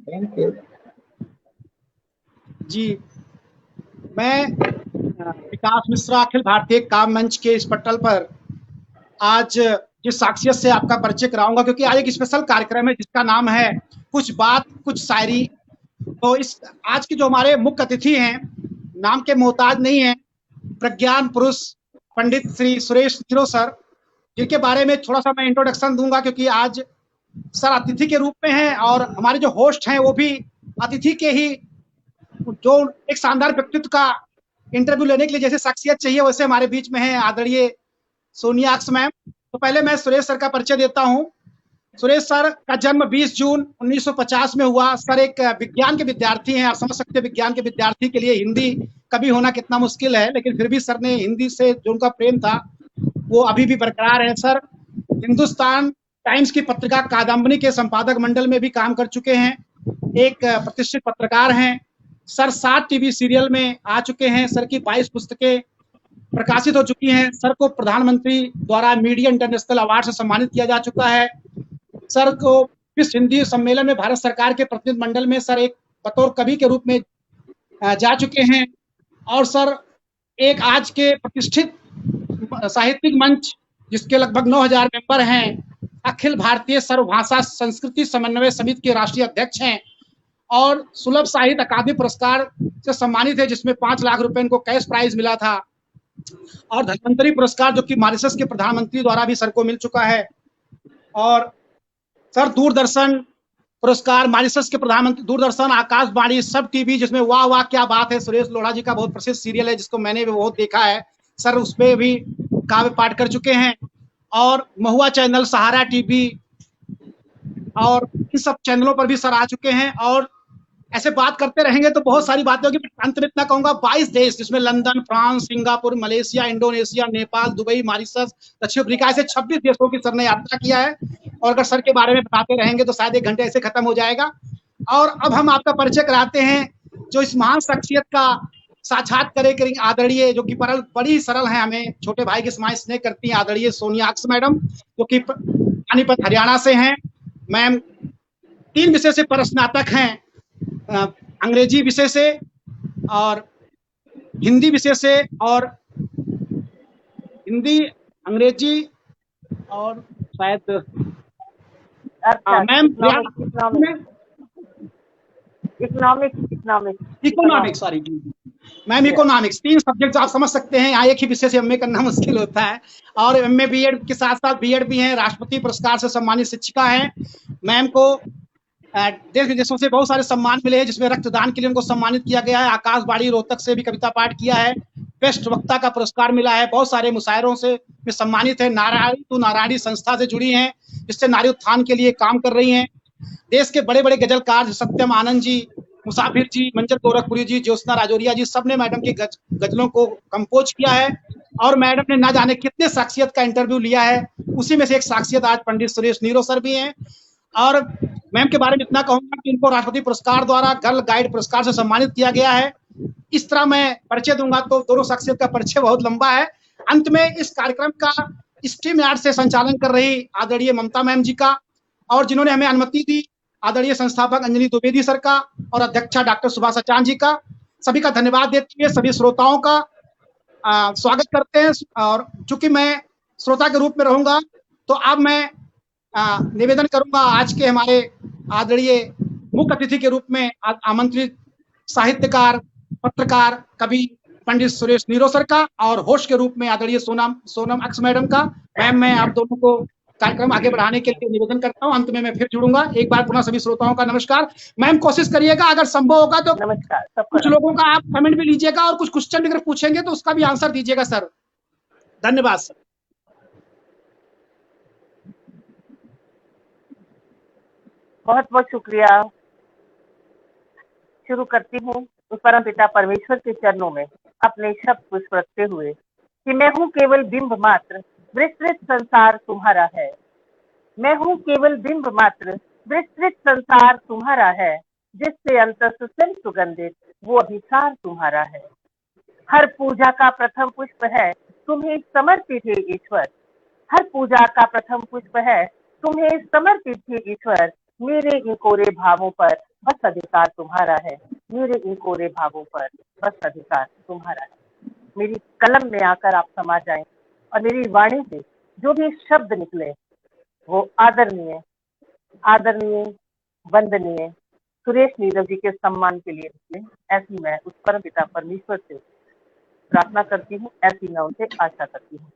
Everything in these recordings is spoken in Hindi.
Thank you. जी, मैं विकास मिश्रा अखिल भारतीय काम मंच के इस पटल पर आज जिस शख्सियत से आपका परिचय कराऊंगा, क्योंकि आज एक स्पेशल कार्यक्रम है जिसका नाम है कुछ बात कुछ शायरी। तो इस आज के जो हमारे मुख्य अतिथि हैं, नाम के मोहताज नहीं है, प्रज्ञान पुरुष पंडित श्री सुरेश नीरो सर, जिनके बारे में थोड़ा सा मैं इंट्रोडक्शन दूंगा, क्योंकि आज सर अतिथि के रूप में हैं और हमारे जो होस्ट हैं वो भी अतिथि के ही, जो एक शानदार व्यक्तित्व का इंटरव्यू लेने के लिए जैसे शख्सियत चाहिए वैसे हमारे बीच में है आदरणीय सोनिया अक्स मैम। तो पहले मैं सुरेश सर का परिचय देता हूँ। सुरेश सर का जन्म 20 जून 1950 में हुआ। सर एक विज्ञान के विद्यार्थी हैं। आप समझ सकते हैं विज्ञान के विद्यार्थी के लिए हिंदी कभी होना कितना मुश्किल है, लेकिन फिर भी सर ने हिंदी से जो उनका प्रेम था वो अभी भी बरकरार है। सर हिंदुस्तान टाइम्स की पत्रिका कादम्बनी के संपादक मंडल में भी काम कर चुके हैं, एक प्रतिष्ठित पत्रकार हैं। सर 7 टीवी सीरियल में आ चुके हैं। सर की 22 पुस्तकें प्रकाशित हो चुकी हैं। सर को प्रधानमंत्री द्वारा मीडिया इंटरनेशनल अवार्ड से सम्मानित किया जा चुका है। सर को विश्व हिंदी सम्मेलन में भारत सरकार के प्रतिनिधि मंडल में सर एक बतौर कवि के रूप में जा चुके हैं। और सर एक आज के प्रतिष्ठित साहित्यिक मंच जिसके लगभग 9000 मेंबर हैं, अखिल भारतीय सर्वभाषा संस्कृति समन्वय समिति के राष्ट्रीय अध्यक्ष हैं और सुलभ साहित्य अकादमी पुरस्कार से सम्मानित है, जिसमें 5 लाख रुपए इनको कैश प्राइज मिला था। और धन्वंतरी पुरस्कार जो कि मॉरिशस के प्रधानमंत्री द्वारा भी सर को मिल चुका है। और सर दूरदर्शन पुरस्कार, मॉरिशस के प्रधानमंत्री, दूरदर्शन, आकाशवाणी, सब टीवी, जिसमें वाह वाह क्या बात है, सुरेश लोढ़ा जी का बहुत प्रसिद्ध सीरियल है जिसको मैंने भी बहुत देखा है। सर उसमें भी काव्य पाठ कर चुके हैं। और महुआ चैनल, सहारा टीवी और इन सब चैनलों पर भी सर आ चुके हैं। और ऐसे बात करते रहेंगे तो बहुत सारी बातें होगी। अंत में इतना कहूंगा, 22 देश जिसमें London, France, Singapore, Malaysia, Indonesia, Nepal, Dubai, Mauritius, दक्षिण अफ्रीका, ऐसे 26 देशों की सर ने यात्रा किया है। और अगर सर के बारे में बताते रहेंगे तो शायद 1 घंटे ऐसे खत्म हो जाएगा। और अब हम आपका परिचय कराते हैं जो इस महान शख्सियत का साक्षात्कार करेंगे, आदरणीय, जो कि बड़ी सरल है, हमें छोटे भाई के समान स्नेह करती हैं, आदरणीय सोनिया अक्स मैडम, जो कि पानीपत हरियाणा से हैं। मैम 3 विषय से परस्नातक हैं, अंग्रेजी विषय से और हिंदी विषय से, और हिंदी, अंग्रेजी और शायद ma'am economics, sorry ma'am, economics, 3 subject आप समझ सकते हैं। यहाँ एक ही विषय से एमए करना मुश्किल होता है। और एमए बीएड के साथ साथ बीएड भी हैं। राष्ट्रपति पुरस्कार से सम्मानित शिक्षिका हैं। मैम को देश विदेशों से बहुत सारे सम्मान मिले हैं, जिसमें रक्तदान के लिए उनको सम्मानित किया गया है। आकाशवाणी रोहतक से भी कविता पाठ किया है। बेस्ट वक्ता का पुरस्कार मिला है। बहुत सारे मुशायरों से में सम्मानित है। नारायणी तू नारायणी संस्था से जुड़ी हैं, जिससे नारी उत्थान के लिए काम कर रही हैं। देश के बड़े बड़े गजलकार सत्यम आनंद जी, मुसाफिर जी, मंजर गोरखपुरी जी, ज्योत्सना राजौरिया जी, सबने मैडम की गजलों को कंपोज किया है। और मैडम ने ना जाने कितने शख्सियत का इंटरव्यू लिया है, उसी में से एक शख्सियत आज पंडित सुरेश नीरो सर भी हैं। और मैम के बारे में इतना कहूंगा कि इनको राष्ट्रपति पुरस्कार द्वारा गर्ल गाइड पुरस्कार से सम्मानित किया गया है। इस तरह मैं परिचय दूंगा तो दोनों शख्सियत का परिचय बहुत लंबा है। अंत में इस कार्यक्रम का स्ट्रीम यार्ड से संचालन कर रही आदरणीय ममता मैम जी का, और जिन्होंने हमें अनुमति दी, आदरणीय संस्थापक अंजलि द्विवेदी सर का, और अध्यक्षा डॉक्टर सुभाष चांद जी का, सभी का धन्यवाद देते हुए सभी श्रोताओं का स्वागत करते हैं। और चूंकि मैं श्रोता के रूप में रहूंगा तो अब मैं निवेदन करूंगा आज के हमारे आदरणीय मुख्य अतिथि के रूप में आमंत्रित साहित्यकार, पत्रकार, कवि पंडित सुरेश नीरो सर का, और होस्ट के रूप में आदरणीय सोनम अक्स मैडम का। मैम मैं आप दोनों को कार्यक्रम आगे बढ़ाने के लिए निवेदन करता हूं। अंत में मैं फिर जुड़ूंगा। एक बार पुनः सभी श्रोताओं का नमस्कार। मैम कोशिश करिएगा अगर संभव होगा तो नमस्कार। कुछ लोगों का आप कमेंट भी लीजिएगा, और कुछ क्वेश्चन अगर पूछेंगे तो उसका भी आंसर दीजिएगा सर। धन्यवाद सर। बहुत बहुत शुक्रिया। शुरू करती हूँ उस परम पिता परमेश्वर के चरणों में अपने शब्द पुष्प रखते हुए कि मैं हूँ केवल बिंब मात्र, विस्तृत संसार तुम्हारा है। मैं हूँ केवल बिंब मात्र, विस्तृत संसार तुम्हारा है। जिससे अंतस से सुगंधित वो अभिसार तुम्हारा है। हर पूजा का प्रथम पुष्प है तुम्हें समर्पित है ईश्वर। हर पूजा का प्रथम पुष्प है तुम्हें समर्पित है ईश्वर। मेरे इन कोरे भावों पर बस अधिकार तुम्हारा है, मेरे इन कोरे भावों पर बस अधिकार तुम्हारा है। मेरी कलम में आकर आप समा जाएं और मेरी वाणी से जो भी शब्द निकले वो आदरणीय आदरणीय वंदनीय सुरेश नीरव जी के सम्मान के लिए निकले, ऐसी मैं उस परम पिता परमेश्वर से प्रार्थना करती हूँ, ऐसी मैं उनसे आशा करती हूँ।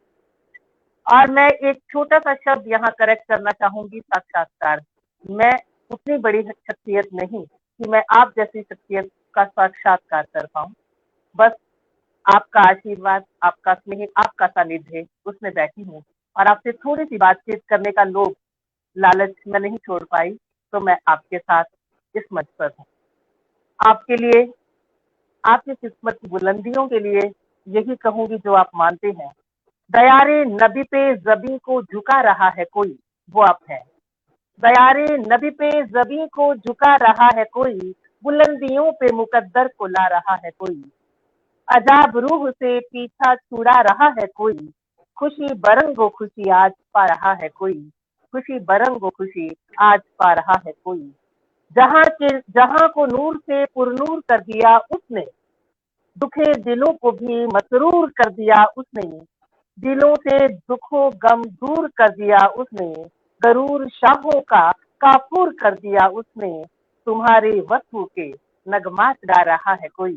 और मैं एक छोटा सा शब्द यहाँ करेक्ट करना चाहूंगी, साक्षात्कार। मैं उतनी बड़ी शख्सियत नहीं कि मैं आप जैसी शख्सियत का साक्षात्कार कर पाऊं। बस आपका आशीर्वाद, आपका स्नेह, आपका सानिध्य उसमें बैठी हूँ और आपसे थोड़ी सी बातचीत करने का लोभ लालच में नहीं छोड़ पाई, तो मैं आपके साथ इस मंच पर हूँ। आपके लिए, आपकी किस्मत की बुलंदियों के लिए यही कहूंगी जो आप मानते हैं। दयारे नबी पे जबी को झुका रहा है कोई, वो आप है। दयारे नबी पे जबी को झुका रहा है कोई, बुलंदियों पे मुकद्दर को ला रहा है कोई। अजाब रूह से पीछा छुड़ा रहा है कोई, खुशी बरंगो खुशी आज पा रहा है कोई, खुशी बरंगो खुशी आज पा रहा है कोई। जहां को नूर से पुरनूर कर दिया उसने, दुखे दिलों को भी मसरूर कर दिया उसने, दिलों से दुखों गम दूर कर दिया उसने, गरूर शाहों का काफूर कर दिया उसने। तुम्हारे वस्तु के नगमात गा रहा है कोई,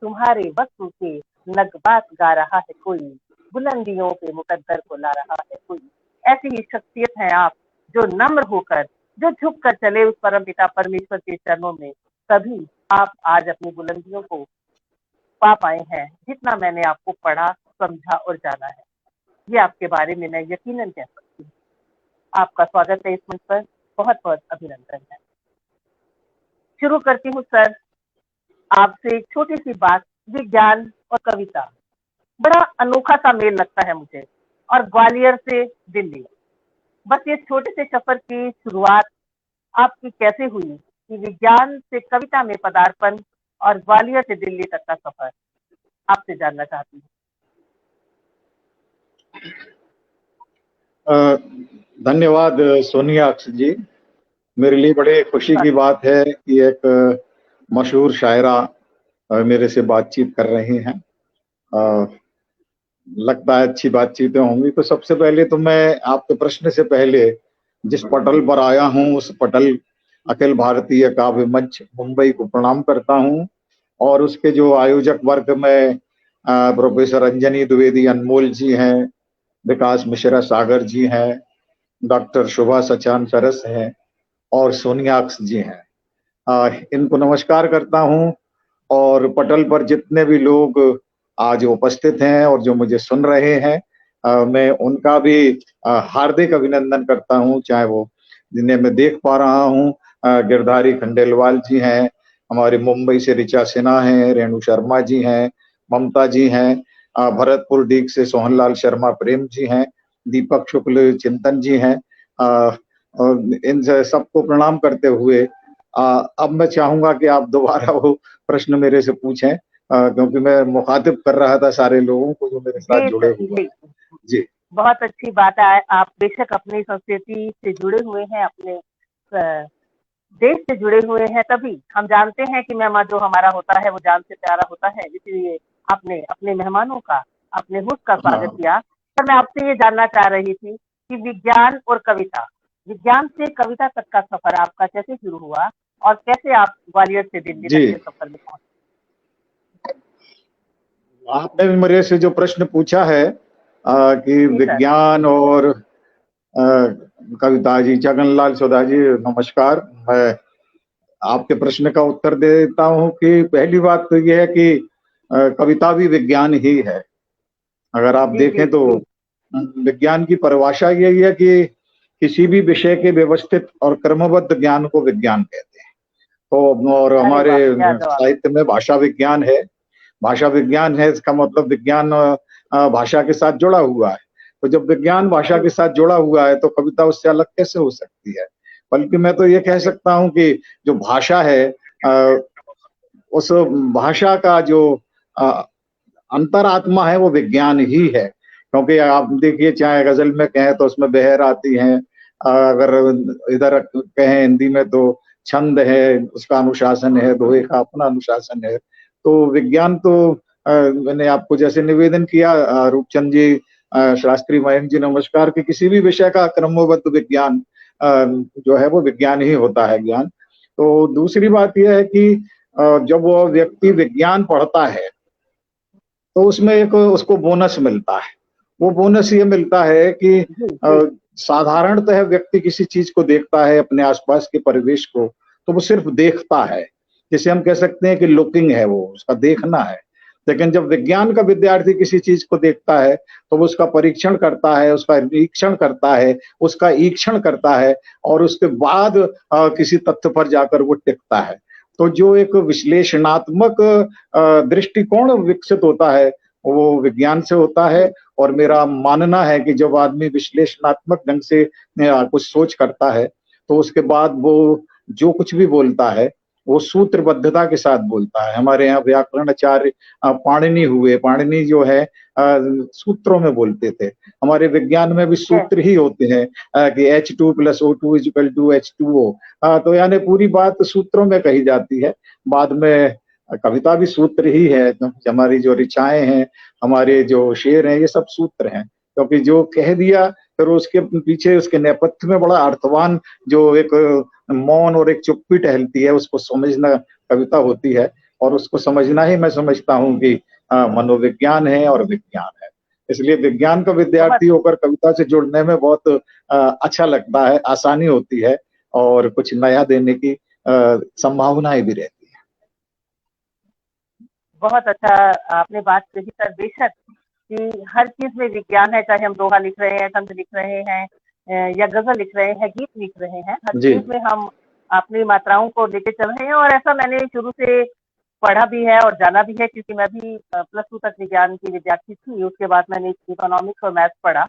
तुम्हारे वस्तु के नगमात गा रहा है कोई, बुलंदियों पे मुकद्दर को ला रहा है कोई। ऐसी ही शख्सियत है आप, जो नम्र होकर, जो झुक कर चले उस परम पिता परमेश्वर के चरणों में, तभी आप आज अपनी बुलंदियों को पा पाए हैं, जितना मैंने आपको पढ़ा, समझा और जाना है। ये आपके बारे में मैं यकीनन कह सकती हूँ। आपका स्वागत है इस मंच पर, बहुत बहुत अभिनंदन है। शुरू करती हूँ सर आपसे एक छोटी सी बात। विज्ञान और कविता बड़ा अनोखा सा मेल लगता है मुझे, और ग्वालियर से दिल्ली, बस ये छोटे से सफर की शुरुआत आपकी कैसे हुई कि विज्ञान से कविता में पदार्पण और ग्वालियर से दिल्ली तक का सफर, आपसे जानना चाहती हूँ। धन्यवाद सोनिया जी। मेरे लिए बड़े खुशी की बात है कि एक मशहूर शायरा मेरे से बातचीत कर रही हैं। लगता है अच्छी बातचीतें होंगी। तो सबसे पहले तो मैं आपके प्रश्न से पहले जिस पटल पर आया हूं उस पटल अखिल भारतीय काव्य मंच मुंबई को प्रणाम करता हूं, और उसके जो आयोजक वर्ग में प्रोफेसर अंजनी द्विवेदी अनमोल जी हैं, विकास मिश्रा सागर जी हैं, डॉक्टर शोभा सचान सरस हैं और सोनियाक्स जी हैं। इनको नमस्कार करता हूं, और पटल पर जितने भी लोग आज उपस्थित हैं और जो मुझे सुन रहे हैं, मैं उनका भी हार्दिक अभिनंदन करता हूं। चाहे वो जिन्हें मैं देख पा रहा हूं, गिरधारी खंडेलवाल जी हैं, हमारे मुंबई से ऋचा सिन्हा हैं, रेणु शर्मा जी हैं, ममता जी हैं, भरतपुर डीग से सोहनलाल शर्मा प्रेम जी हैं, दीपक शुक्ल चिंतन जी हैं। इन सबको प्रणाम करते हुए अब मैं चाहूंगा कि आप दोबारा वो प्रश्न मेरे से पूछें, क्योंकि मैं मुखातिब कर रहा था सारे लोगों को जो मेरे साथ जुड़े हुए हैं। जी, बहुत अच्छी बात है। आप बेशक अपनी संस्कृति से जुड़े हुए हैं, अपने देश से जुड़े हुए हैं, तभी हम जानते हैं कि मेहमान जो हमारा होता है वो जान से प्यारा होता है। इसलिए आपने अपने मेहमानों का, अपने हुस्न का स्वागत किया। पर मैं आपसे ये जानना चाह रही थी कि विज्ञान और कविता, विज्ञान से कविता तक का सफर आपका कैसे शुरू हुआ और कैसे आप ग्वालियर से दिल्ली तक के सफर में पहुंचे? आपने मेरे से जो प्रश्न पूछा है कि विज्ञान और कविता, जी जगनलाल सोधा जी नमस्कार। मैं आपके प्रश्न का उत्तर दे देता हूं कि पहली बात तो यह है कि कविता भी विज्ञान ही है। अगर आप देखें तो विज्ञान की परिभाषा यही है कि किसी भी विषय के व्यवस्थित और क्रमबद्ध ज्ञान को विज्ञान कहते हैं। तो और हमारे साहित्य में भाषा विज्ञान है। भाषा विज्ञान है, इसका मतलब विज्ञान भाषा के साथ जुड़ा हुआ है। तो जब विज्ञान भाषा के साथ जुड़ा हुआ है तो कविता उससे अलग कैसे हो सकती है? बल्कि मैं तो ये कह सकता हूं कि जो भाषा है, उस भाषा का जो अंतरात्मा है वो विज्ञान ही है। क्योंकि आप देखिए, चाहे गजल में कहें तो उसमें बहर आती हैं, अगर इधर कहें हिंदी में तो छंद है, उसका अनुशासन है, दोहे का अपना अनुशासन है। तो विज्ञान तो मैंने आपको जैसे निवेदन किया रूपचंद जी, शास्त्री मयंक जी नमस्कार, कि किसी भी विषय का क्रमबद्ध विज्ञान जो है वो विज्ञान ही होता है, ज्ञान। तो दूसरी बात यह है कि जब वो व्यक्ति विज्ञान पढ़ता है तो उसमें एक उसको बोनस मिलता है। वो बोनस ये मिलता है कि साधारणतः व्यक्ति किसी चीज को देखता है, अपने आसपास के परिवेश को, तो वो सिर्फ देखता है, जिसे हम कह सकते हैं कि लुकिंग है, वो उसका देखना है। लेकिन जब विज्ञान का विद्यार्थी किसी चीज को देखता है तो वो उसका परीक्षण करता है, उसका निरीक्षण करता है, उसका ईक्षण करता है, और उसके बाद किसी तथ्य पर जाकर वो टिकता है। तो जो एक विश्लेषणात्मक दृष्टिकोण विकसित होता है वो विज्ञान से होता है। और मेरा मानना है कि जब आदमी विश्लेषणात्मक ढंग से कुछ सोच करता है तो उसके बाद वो जो कुछ भी बोलता है वो सूत्रबद्धता के साथ बोलता है। हमारे यहाँ व्याकरणाचार्य पाणिनि हुए, पाणिनि जो है सूत्रों में बोलते थे। हमारे विज्ञान में भी सूत्र ही होते हैं कि H2 + O2 = H2O। तो यानी पूरी बात सूत्रों में कही जाती है। बाद में कविता भी सूत्र ही है, हमारी जो ऋचाएं हैं, हमारे जो शेर हैं, ये सब सूत्र हैं। क्योंकि जो कह दिया फिर उसके पीछे उसके नेपथ्य में बड़ा अर्थवान जो एक मौन और एक चुप्पी टहलती है, उसको समझना कविता होती है। और उसको समझना ही मैं समझता हूँ कि मनोविज्ञान है और विज्ञान है। इसलिए विज्ञान का विद्यार्थी होकर कविता से जुड़ने में बहुत अच्छा लगता है, आसानी होती है और कुछ नया देने की संभावनाएं भी रहती है। बहुत अच्छा आपने बात कही सर। बेशक कि हर चीज में विज्ञान है, चाहे हम दोहा लिख रहे हैं, छंद लिख रहे हैं या गजल लिख रहे हैं, गीत लिख रहे हैं, हर चीज में हम अपनी मात्राओं को लेके चल रहे हैं। और ऐसा मैंने शुरू से पढ़ा भी है और जाना भी है, क्योंकि मैं भी +2 तक विज्ञान की विद्यार्थी थी। उसके बाद मैंने इकोनॉमिक्स और मैथ्स पढ़ा।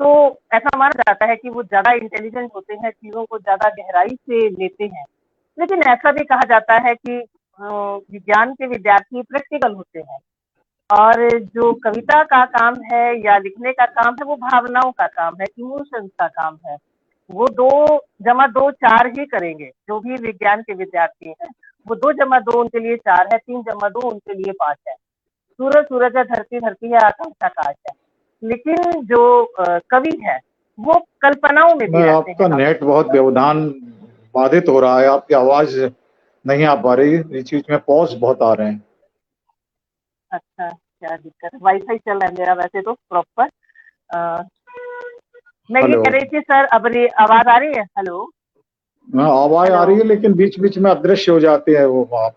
तो ऐसा माना जाता है कि वो ज्यादा इंटेलिजेंट होते हैं, चीजों को ज्यादा गहराई से लेते हैं। लेकिन ऐसा भी कहा जाता है कि विज्ञान के विद्यार्थी प्रैक्टिकल होते हैं, और जो कविता का काम है या लिखने का काम है वो भावनाओं का काम है, इमोशंस का काम है। वो 2 + 2 4 ही करेंगे। जो भी विज्ञान के विद्यार्थी हैं वो 2 + 2 उनके लिए 4 है, 3 + 2 उनके लिए 5 है। सूरज सूरज है, धरती धरती है, आकाश आकाश है। लेकिन जो कवि है वो कल्पनाओं में भी रहते हैं। आपका नेट बहुत व्यवधान बाधित हो रहा है, आपकी आवाज नहीं आ पा रही, बीच बीच में पॉज बहुत आ रहे हैं। अच्छा, क्या दिक्कत है? वाईफाई चल रहा है मेरा वैसे तो प्रॉपर। मैं ये कह रही थी सर, अब आवाज आ रही है? हेलो, आवाज आ रही है, लेकिन बीच बीच में अदृश्य हो जाते हैं, वो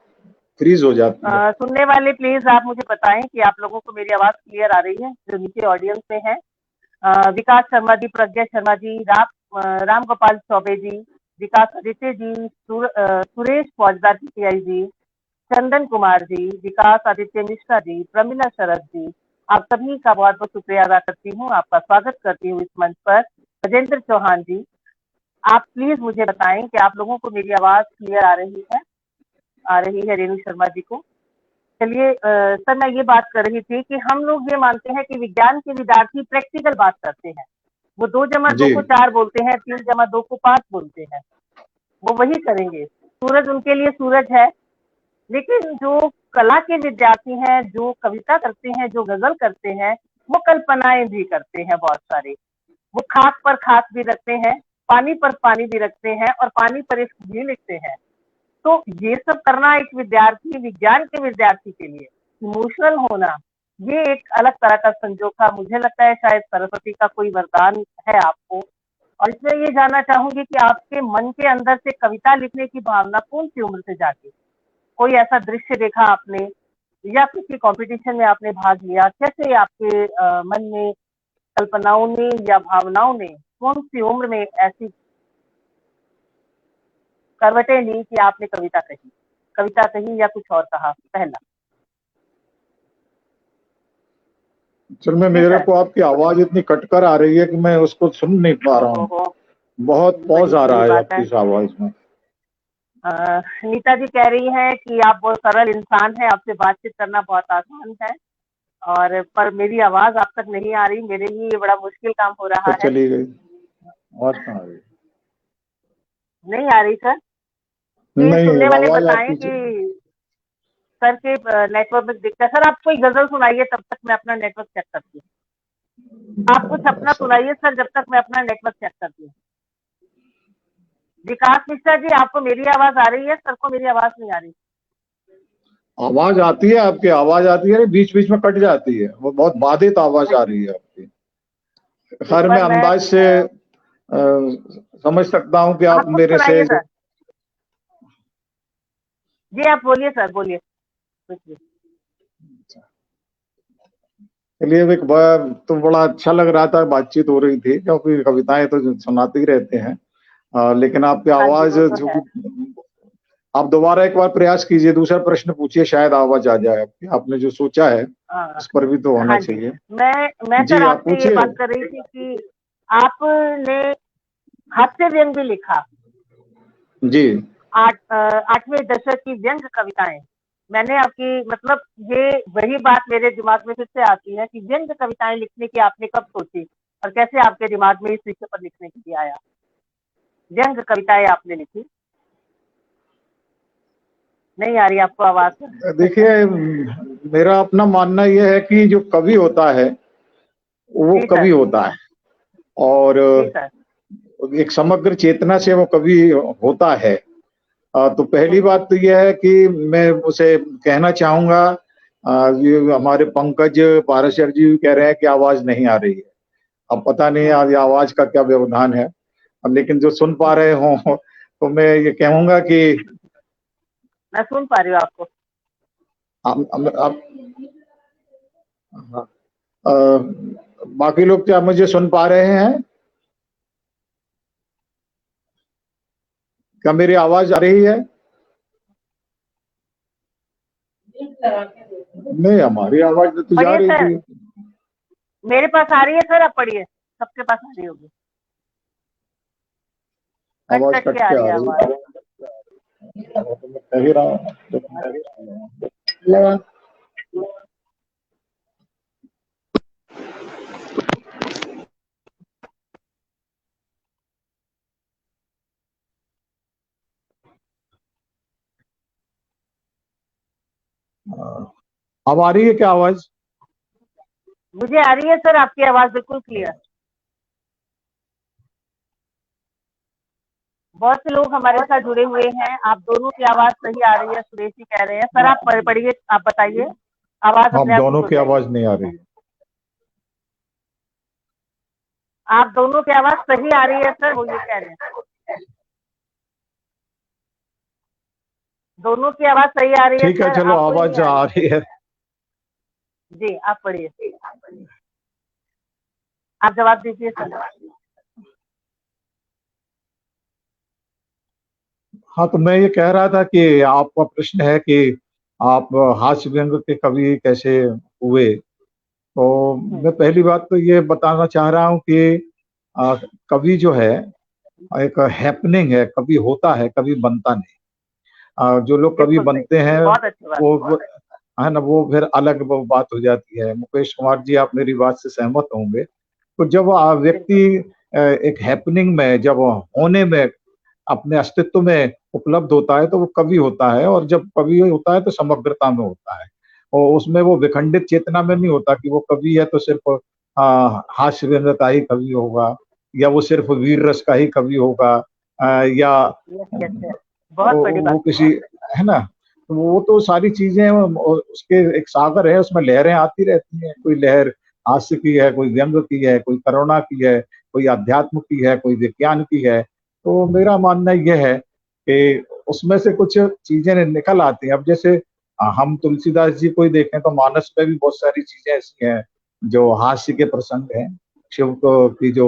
फ्रीज हो जाती है। सुनने वाले प्लीज आप मुझे बताएं कि आप लोगों को मेरी आवाज क्लियर आ रही है, जो नीचे ऑडियंस में है। विकास शर्मा जी, प्रज्ञा शर्मा जी, राम गोपाल चौबे जी, विकास आदित्य जी, सुरेश फौजदार PTI जी, चंदन कुमार जी, विकास आदित्य मिश्रा जी, प्रमिला शरद जी, आप सभी का बहुत बहुत शुक्रिया अदा करती हूँ। आपका स्वागत करती हूँ इस मंच पर। राजेंद्र चौहान जी, आप प्लीज मुझे बताएं कि आप लोगों को मेरी आवाज क्लियर आ रही है? रेणु शर्मा जी को। चलिए सर, मैं ये बात कर रही थी कि हम लोग ये मानते हैं कि विज्ञान के विद्यार्थी प्रैक्टिकल बात करते हैं। वो 2 + 2 को 4 बोलते हैं, 3 + 2 को 5 बोलते हैं। वो वही करेंगे। सूरज उनके लिए सूरज है। लेकिन जो कला के विद्यार्थी हैं, जो कविता करते हैं, जो गजल करते हैं, वो कल्पनाएं भी करते हैं बहुत सारे। वो खाक पर खाक भी रखते हैं, पानी पर पानी भी रखते हैं, और पानी पर इश्क भी लिखते हैं। तो ये सब करना एक विद्यार्थी, विज्ञान के विद्यार्थी के लिए इमोशनल होना, ये एक अलग तरह का संजोग था। मुझे लगता है शायद सरस्वती का कोई वरदान है आपको। और इसमें ये जानना चाहूंगी कि आपके मन के अंदर से कविता लिखने की भावना कौन सी उम्र से जागी? कोई ऐसा दृश्य देखा आपने, या किसी कंपटीशन में आपने भाग लिया? कैसे आपके मन में कल्पनाओं ने या भावनाओं ने कौन सी उम्र में ऐसी करवटें ली कि आपने कविता कही या कुछ और कहा? पहला। चल में मेरे को आपकी आवाज इतनी कटकर आ रही है कि मैं उसको सुन नहीं पा रहा हूँ। बहुत पॉज आ रहा है आपकी इस आवाज में। नीता जी कह रही हैं कि आप बहुत सरल इंसान हैं, आपसे बातचीत करना बहुत आसान है, और पर मेरी आवाज आप तक नहीं आ रही। मेरे लिए ये बड़ा मुश्किल काम हो रहा है। चली गई। आवाज कहाँ आ रही है? नहीं आ रही सर? ये नहीं, सुनने वाले आवाज बताएं आपकी कि सर के नेटवर्क में दिक्कत है। सर आप कोई गजल सुनाइए, तब तक मैं अपना नेटवर्क चेक करती हूँ। आप कुछ अपना सुनाइए सर, जब तक मैं अपना नेटवर्क चेक करती हूँ। विकास मिश्रा जी, आपको मेरी आवाज आ रही है? सर को मेरी आवाज नहीं आ रही। आवाज आती है, आपकी आवाज आती है, बीच बीच में कट जाती है, वो बहुत बाधित आवाज आ रही है आपकी। एक खैर मैं बार मैं अंदाज से समझ सकता हूँ कि हाँ, आप कुछ मेरे से सुनाइए सर। जी आप बोलिए सर, बोलिए कुछ भी। चलिए, एक तो बड़ा अच्छा लग रहा था, बातचीत हो रही थी, क्योंकि कविताएं तो सुनाते ही रहते हैं। लेकिन आपकी हाँ जी, आवाज वो तो जो है। आप दोबारा एक बार प्रयास कीजिए, दूसरा प्रश्न पूछिए, शायद आवाज आ जाए आपकी। आपने जो सोचा है हाँ उस पर भी तो होना हाँ जी। चाहिए। मैं जी सर आप आपसे ये पूछिए। बात कर रही थी कि आपने हास्य व्यंग भी लिखा। जी 8वें दशक की व्यंग कविताएं। मैंने आपकी मतलब ये वही बात मेरे दिमाग में फिर से आती है कि व्यंग कविताएं लिखने की आपने कब सोची और कैसे आपके दिमाग में इस विषय पर लिखने के लिए आया? व्यंग कविताएं आपने लिखी। नहीं आ रही आपको आवाज? देखिए, मेरा अपना मानना यह है कि जो कवि होता है वो जी कवि सर। होता है, और जी सर। एक समग्र चेतना से वो कवि होता है। तो पहली हम्म, बात तो यह है कि मैं उसे कहना चाहूंगा, ये हमारे पंकज पाराशर जी कह रहे हैं कि आवाज नहीं आ रही है। अब पता नहीं हम्म, आज आवाज का क्या व्यवधान है। अब लेकिन जो सुन पा रहे हो तो मैं ये कहूंगा कि मैं सुन पा रही हूँ आपको। आप अ, बाकी लोग क्या मुझे सुन पा रहे हैं? क्या मेरी आवाज आ रही है? नहीं, हमारी आवाज तो जा पढ़िए रही सर, थी। मेरे पास आ रही है सर, आप पढ़िए। सबके पास आ रही होगी। कट आवाज कट कट के आ के रही आ है रही आवाज। है, तो मैं कह ही रहा हूँ। अब आ रही है क्या आवाज? मुझे आ रही है सर आपकी आवाज बिल्कुल क्लियर। बहुत से लोग हमारे साथ जुड़े हुए हैं। आप दोनों की आवाज सही आ रही है, सुरेश जी कह रहे हैं। सर आप पढ़िए, आप बताइए। आवाज आप अपने आप ठीक दोनों हो की जाएगी। आवाज नहीं आ रही। आप दोनों की आवाज सही आ रही है सर, वो ये कह रहे हैं। दोनों की आवाज सही आ रही है ठीक है, सर, चलो आपको ही नहीं आवाज आ आ रही। रही है। जी आप पढ़िए, आप जवाब दीजिए सर। हाँ, तो मैं ये कह रहा था कि आपका प्रश्न है कि आप हास्य व्यंग के कवि कैसे हुए। तो मैं पहली बात तो ये बताना चाह रहा हूँ कि आ, कवि जो है एक हैपनिंग है, कवि होता है, कवि बनता नहीं। जो लोग कवि बिल्कुल सही, बनते हैं बहुत अच्छी बात। वो है ना, वो फिर अलग वो बात हो जाती है। मुकेश कुमार जी, आप मेरी बात से सहमत होंगे। तो जब बिल्कुल। व्यक्ति एक हैपनिंग में, जब होने में, अपने अस्तित्व में उपलब्ध होता है तो वो कवि होता है। और जब कवि होता है तो समग्रता में होता है, और उसमें वो विखंडित चेतना में नहीं होता कि वो कवि है तो सिर्फ हास्य व्यंग का ही कवि होगा, या वो सिर्फ वीर रस का ही कवि होगा, या यस यस यस, बहुत बड़ी वो बात है। किसी, है ना। तो वो तो सारी चीजें उसके एक सागर है, उसमें लहरें आती रहती हैं। कोई लहर हास्य की है, कोई व्यंग की है, कोई करुणा की है, कोई अध्यात्म की है, कोई विज्ञान की है। तो मेरा मानना यह है कि उसमें से कुछ चीजें निकल आती हैं। अब जैसे हम तुलसीदास जी को ही देखें तो मानस में भी बहुत सारी चीजें ऐसी हैं जो हास्य के प्रसंग हैं। शिव को की जो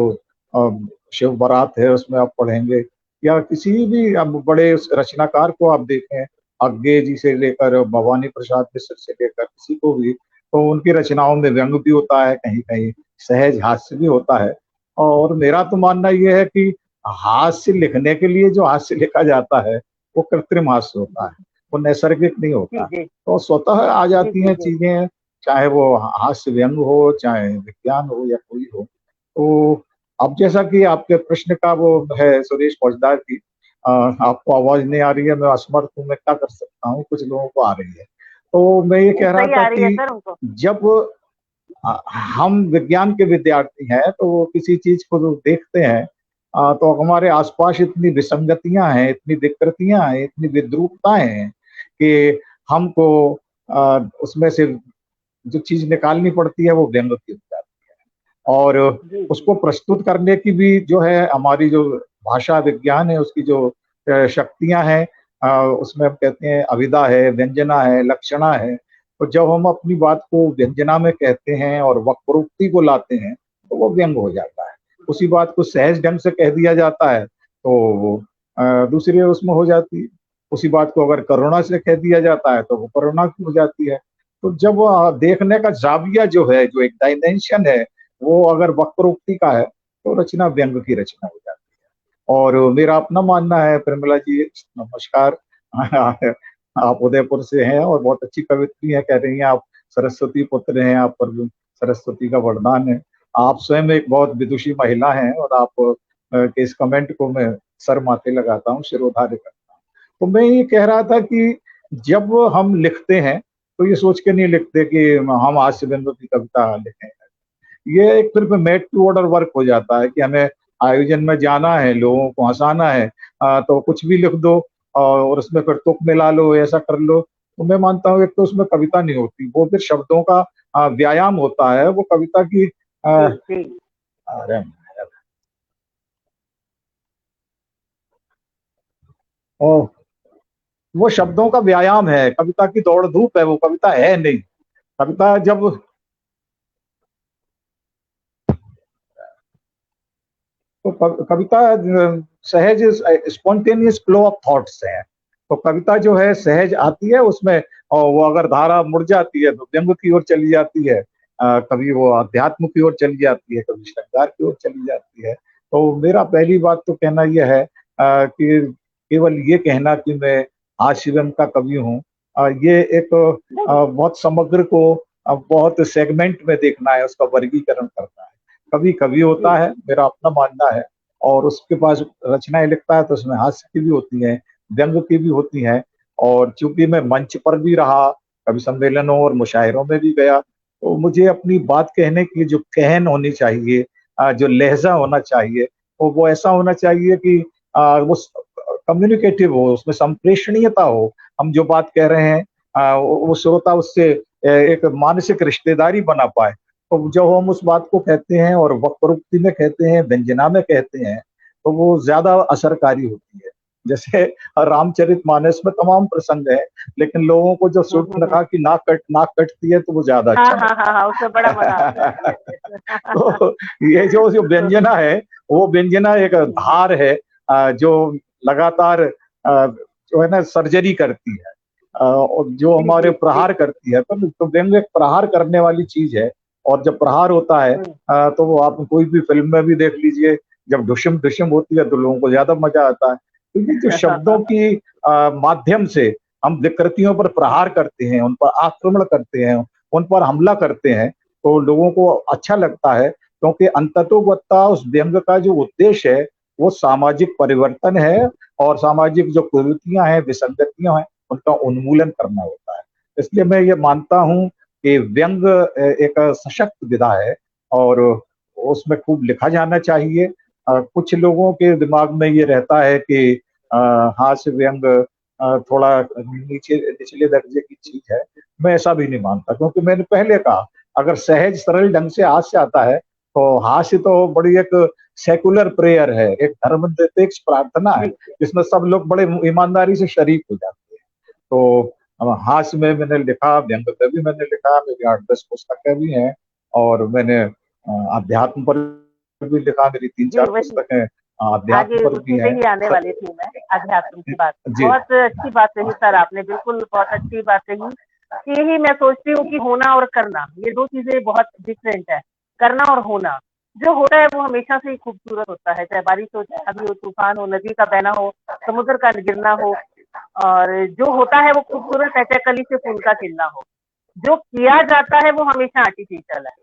अ, शिव बारात है उसमें आप पढ़ेंगे, या किसी भी अब बड़े उस रचनाकार को आप देखें, अग्गे जी से लेकर भवानी प्रसाद मिश्र से लेकर किसी को भी, तो उनकी रचनाओं में व्यंग भी होता है, कहीं कहीं सहज हास्य भी होता है। और मेरा तो मानना यह है कि हास्य लिखने के लिए जो हास्य लिखा जाता है वो कृत्रिम हास्य होता है, वो नैसर्गिक नहीं जी होता। जी तो स्वतः आ जी जाती जी हैं जी। चीजें, चाहे वो हास्य व्यंग हो, चाहे विज्ञान हो, या कोई हो। तो अब जैसा कि आपके प्रश्न का वो है सुरेश फौजदार की, आपको आवाज नहीं आ रही है, मैं असमर्थ हूँ, मैं क्या कर सकता हूँ, कुछ लोगों को आ रही है। तो मैं ये कह रहा सही था आ रही है कि सर उनको। जब हम विज्ञान के विद्यार्थी हैं तो वो किसी चीज को जो देखते हैं, तो हमारे आसपास इतनी विसंगतियां हैं, इतनी विकृतियां हैं, इतनी विद्रूपताएं हैं कि हमको उसमें से जो चीज निकालनी पड़ती है वो व्यंग की हो जाती है। और जी जी। उसको प्रस्तुत करने की भी जो है हमारी जो भाषा विज्ञान है उसकी जो शक्तियां हैं, उसमें हम कहते हैं अभिधा है, व्यंजना है, लक्षणा है। तो जब हम अपनी बात को व्यंजना में कहते हैं और वक्रोक्ति को लाते हैं तो वो व्यंग हो जाता है। उसी बात को सहज ढंग से कह दिया जाता है तो वो दूसरी उसमें हो जाती है। उसी बात को अगर करुणा से कह दिया जाता है तो वो करुणा की हो जाती है। तो जब देखने का जाविया जो है, जो एक डायमेंशन है, वो अगर वक्रोक्ति का है तो रचना व्यंग की रचना हो जाती है। और मेरा अपना मानना है, प्रेमला जी नमस्कार, आप उदयपुर से हैं और बहुत अच्छी कवित्री हैं, कह रही हैं आप सरस्वती पुत्र हैं, आप पर जो सरस्वती का वरदान है। आप स्वयं एक बहुत विदुषी महिला हैं और आप के इस कमेंट को मैं सर माथे लगाता हूँ, शिरोधार्य करता हूँ। तो मैं ये कह रहा था कि जब हम लिखते हैं तो ये सोच के नहीं लिखते कि हम हास्य व्यंग की कविता लिखें। ये एक सिर्फ मेड टू ऑर्डर वर्क हो जाता है कि हमें आयोजन में जाना है, लोगों को हंसाना है, तो कुछ भी लिख दो और उसमें फिर तुक मिला लो, ऐसा कर लो। तो मैं मानता हूँ एक तो उसमें कविता नहीं होती, वो फिर शब्दों का व्यायाम होता है, वो कविता की जी जी। अरे ओ, वो शब्दों का व्यायाम है, कविता की दौड़ धूप है, वो कविता है नहीं। कविता जब तो कविता सहज स्पॉन्टेनियस फ्लो ऑफ थॉट्स है। तो कविता जो है सहज आती है उसमें, और वो अगर धारा मुड़ जाती है तो व्यंग की ओर चली जाती है, कभी वो अध्यात्म की ओर चली जाती है, कभी श्रृंगार की ओर चली जाती है। तो मेरा पहली बात तो कहना यह है कि केवल ये कहना कि मैं हास्य व्यंग का कवि हूँ, ये एक बहुत समग्र को बहुत सेगमेंट में देखना है, उसका वर्गीकरण करना है। कभी कभी होता है, मेरा अपना मानना है, और उसके पास रचनाएं लिखता है तो उसमें हास्य की भी होती है, व्यंग की भी होती है। और चूंकि मैं मंच पर भी रहा, कभी सम्मेलनों और मुशायरों में भी गया, तो मुझे अपनी बात कहने की जो कहन होनी चाहिए, जो लहजा होना चाहिए, वो ऐसा होना चाहिए कि वो कम्युनिकेटिव हो, उसमें संप्रेषणीयता हो। हम जो बात कह रहे हैं वो श्रोता उससे एक मानसिक रिश्तेदारी बना पाए। तो जब हम उस बात को कहते हैं और वक्रोक्ति में कहते हैं, व्यंजना में कहते हैं, तो वो ज्यादा असरकारी होती है। जैसे रामचरितमानस में तमाम प्रसंग है, लेकिन लोगों को जो शूर्पणखा की नाक कटती है तो वो ज्यादा हाँ अच्छा हाँ हाँ लगता हाँ, उसमें बड़ा मजा आता है। है। तो ये जो व्यंजना है, वो व्यंजना एक धार है, जो लगातार जो है ना सर्जरी करती है, और जो जी हमारे जी जी। प्रहार करती है। तो व्यंग एक प्रहार करने वाली चीज है। और जब प्रहार होता है तो वो आप कोई भी फिल्म में भी देख लीजिए, जब ढुशम ढुशम होती है तो लोगों को ज्यादा मजा आता है। क्योंकि जो शब्दों की माध्यम से हम विकृतियों पर प्रहार करते हैं, उन पर आक्रमण करते हैं, उन पर हमला करते हैं, तो लोगों को अच्छा लगता है। क्योंकि अंततोगत्ता उस व्यंग का जो उद्देश्य है वो सामाजिक परिवर्तन है, और सामाजिक जो कुरीतियां हैं, विसंगतियां हैं, उनका उन्मूलन करना होता है। इसलिए मैं ये मानता हूँ कि व्यंग एक सशक्त विधा है और उसमें खूब लिखा जाना चाहिए। कुछ लोगों के दिमाग में ये रहता है कि हास्य व्यंग थोड़ा नीचे निचले दर्जे की चीज है। मैं ऐसा भी नहीं मानता, क्योंकि मैंने पहले कहा, अगर सहज सरल ढंग से हास्य आता है तो हास्य तो बड़ी एक सेकुलर प्रेयर है, एक धर्मनिरपेक्ष प्रार्थना है, जी जिसमें सब लोग बड़े ईमानदारी से शरीक हो जाते हैं। तो हास्य में मैंने लिखा, व्यंग में भी मैंने लिखा, मेरी 8-10 पुस्तकें भी हैं, और मैंने अध्यात्म पर भी लिखा, मेरी जी। 3-4 वही पुस्तकें आगे अध्यात्म पर भी उसी पे हैं। ही आने वाली थी मैं, अध्यात्म की बात। जी बहुत अच्छी बात कही सर आपने, बिल्कुल बहुत अच्छी बात कही। यही मैं सोचती हूँ कि होना और करना, ये दो चीजें बहुत डिफरेंट है। करना और होना, जो होता है वो हमेशा से ही खूबसूरत होता है, चाहे बारिश हो, चाहे अभी हो, तूफान हो, नदी का बहना हो, समुद्र का गिरना हो। और जो होता है वो खूबसूरत है, चाहे कली से फूल का खिलना हो। जो किया जाता है वो हमेशा आर्टिफिशियल है,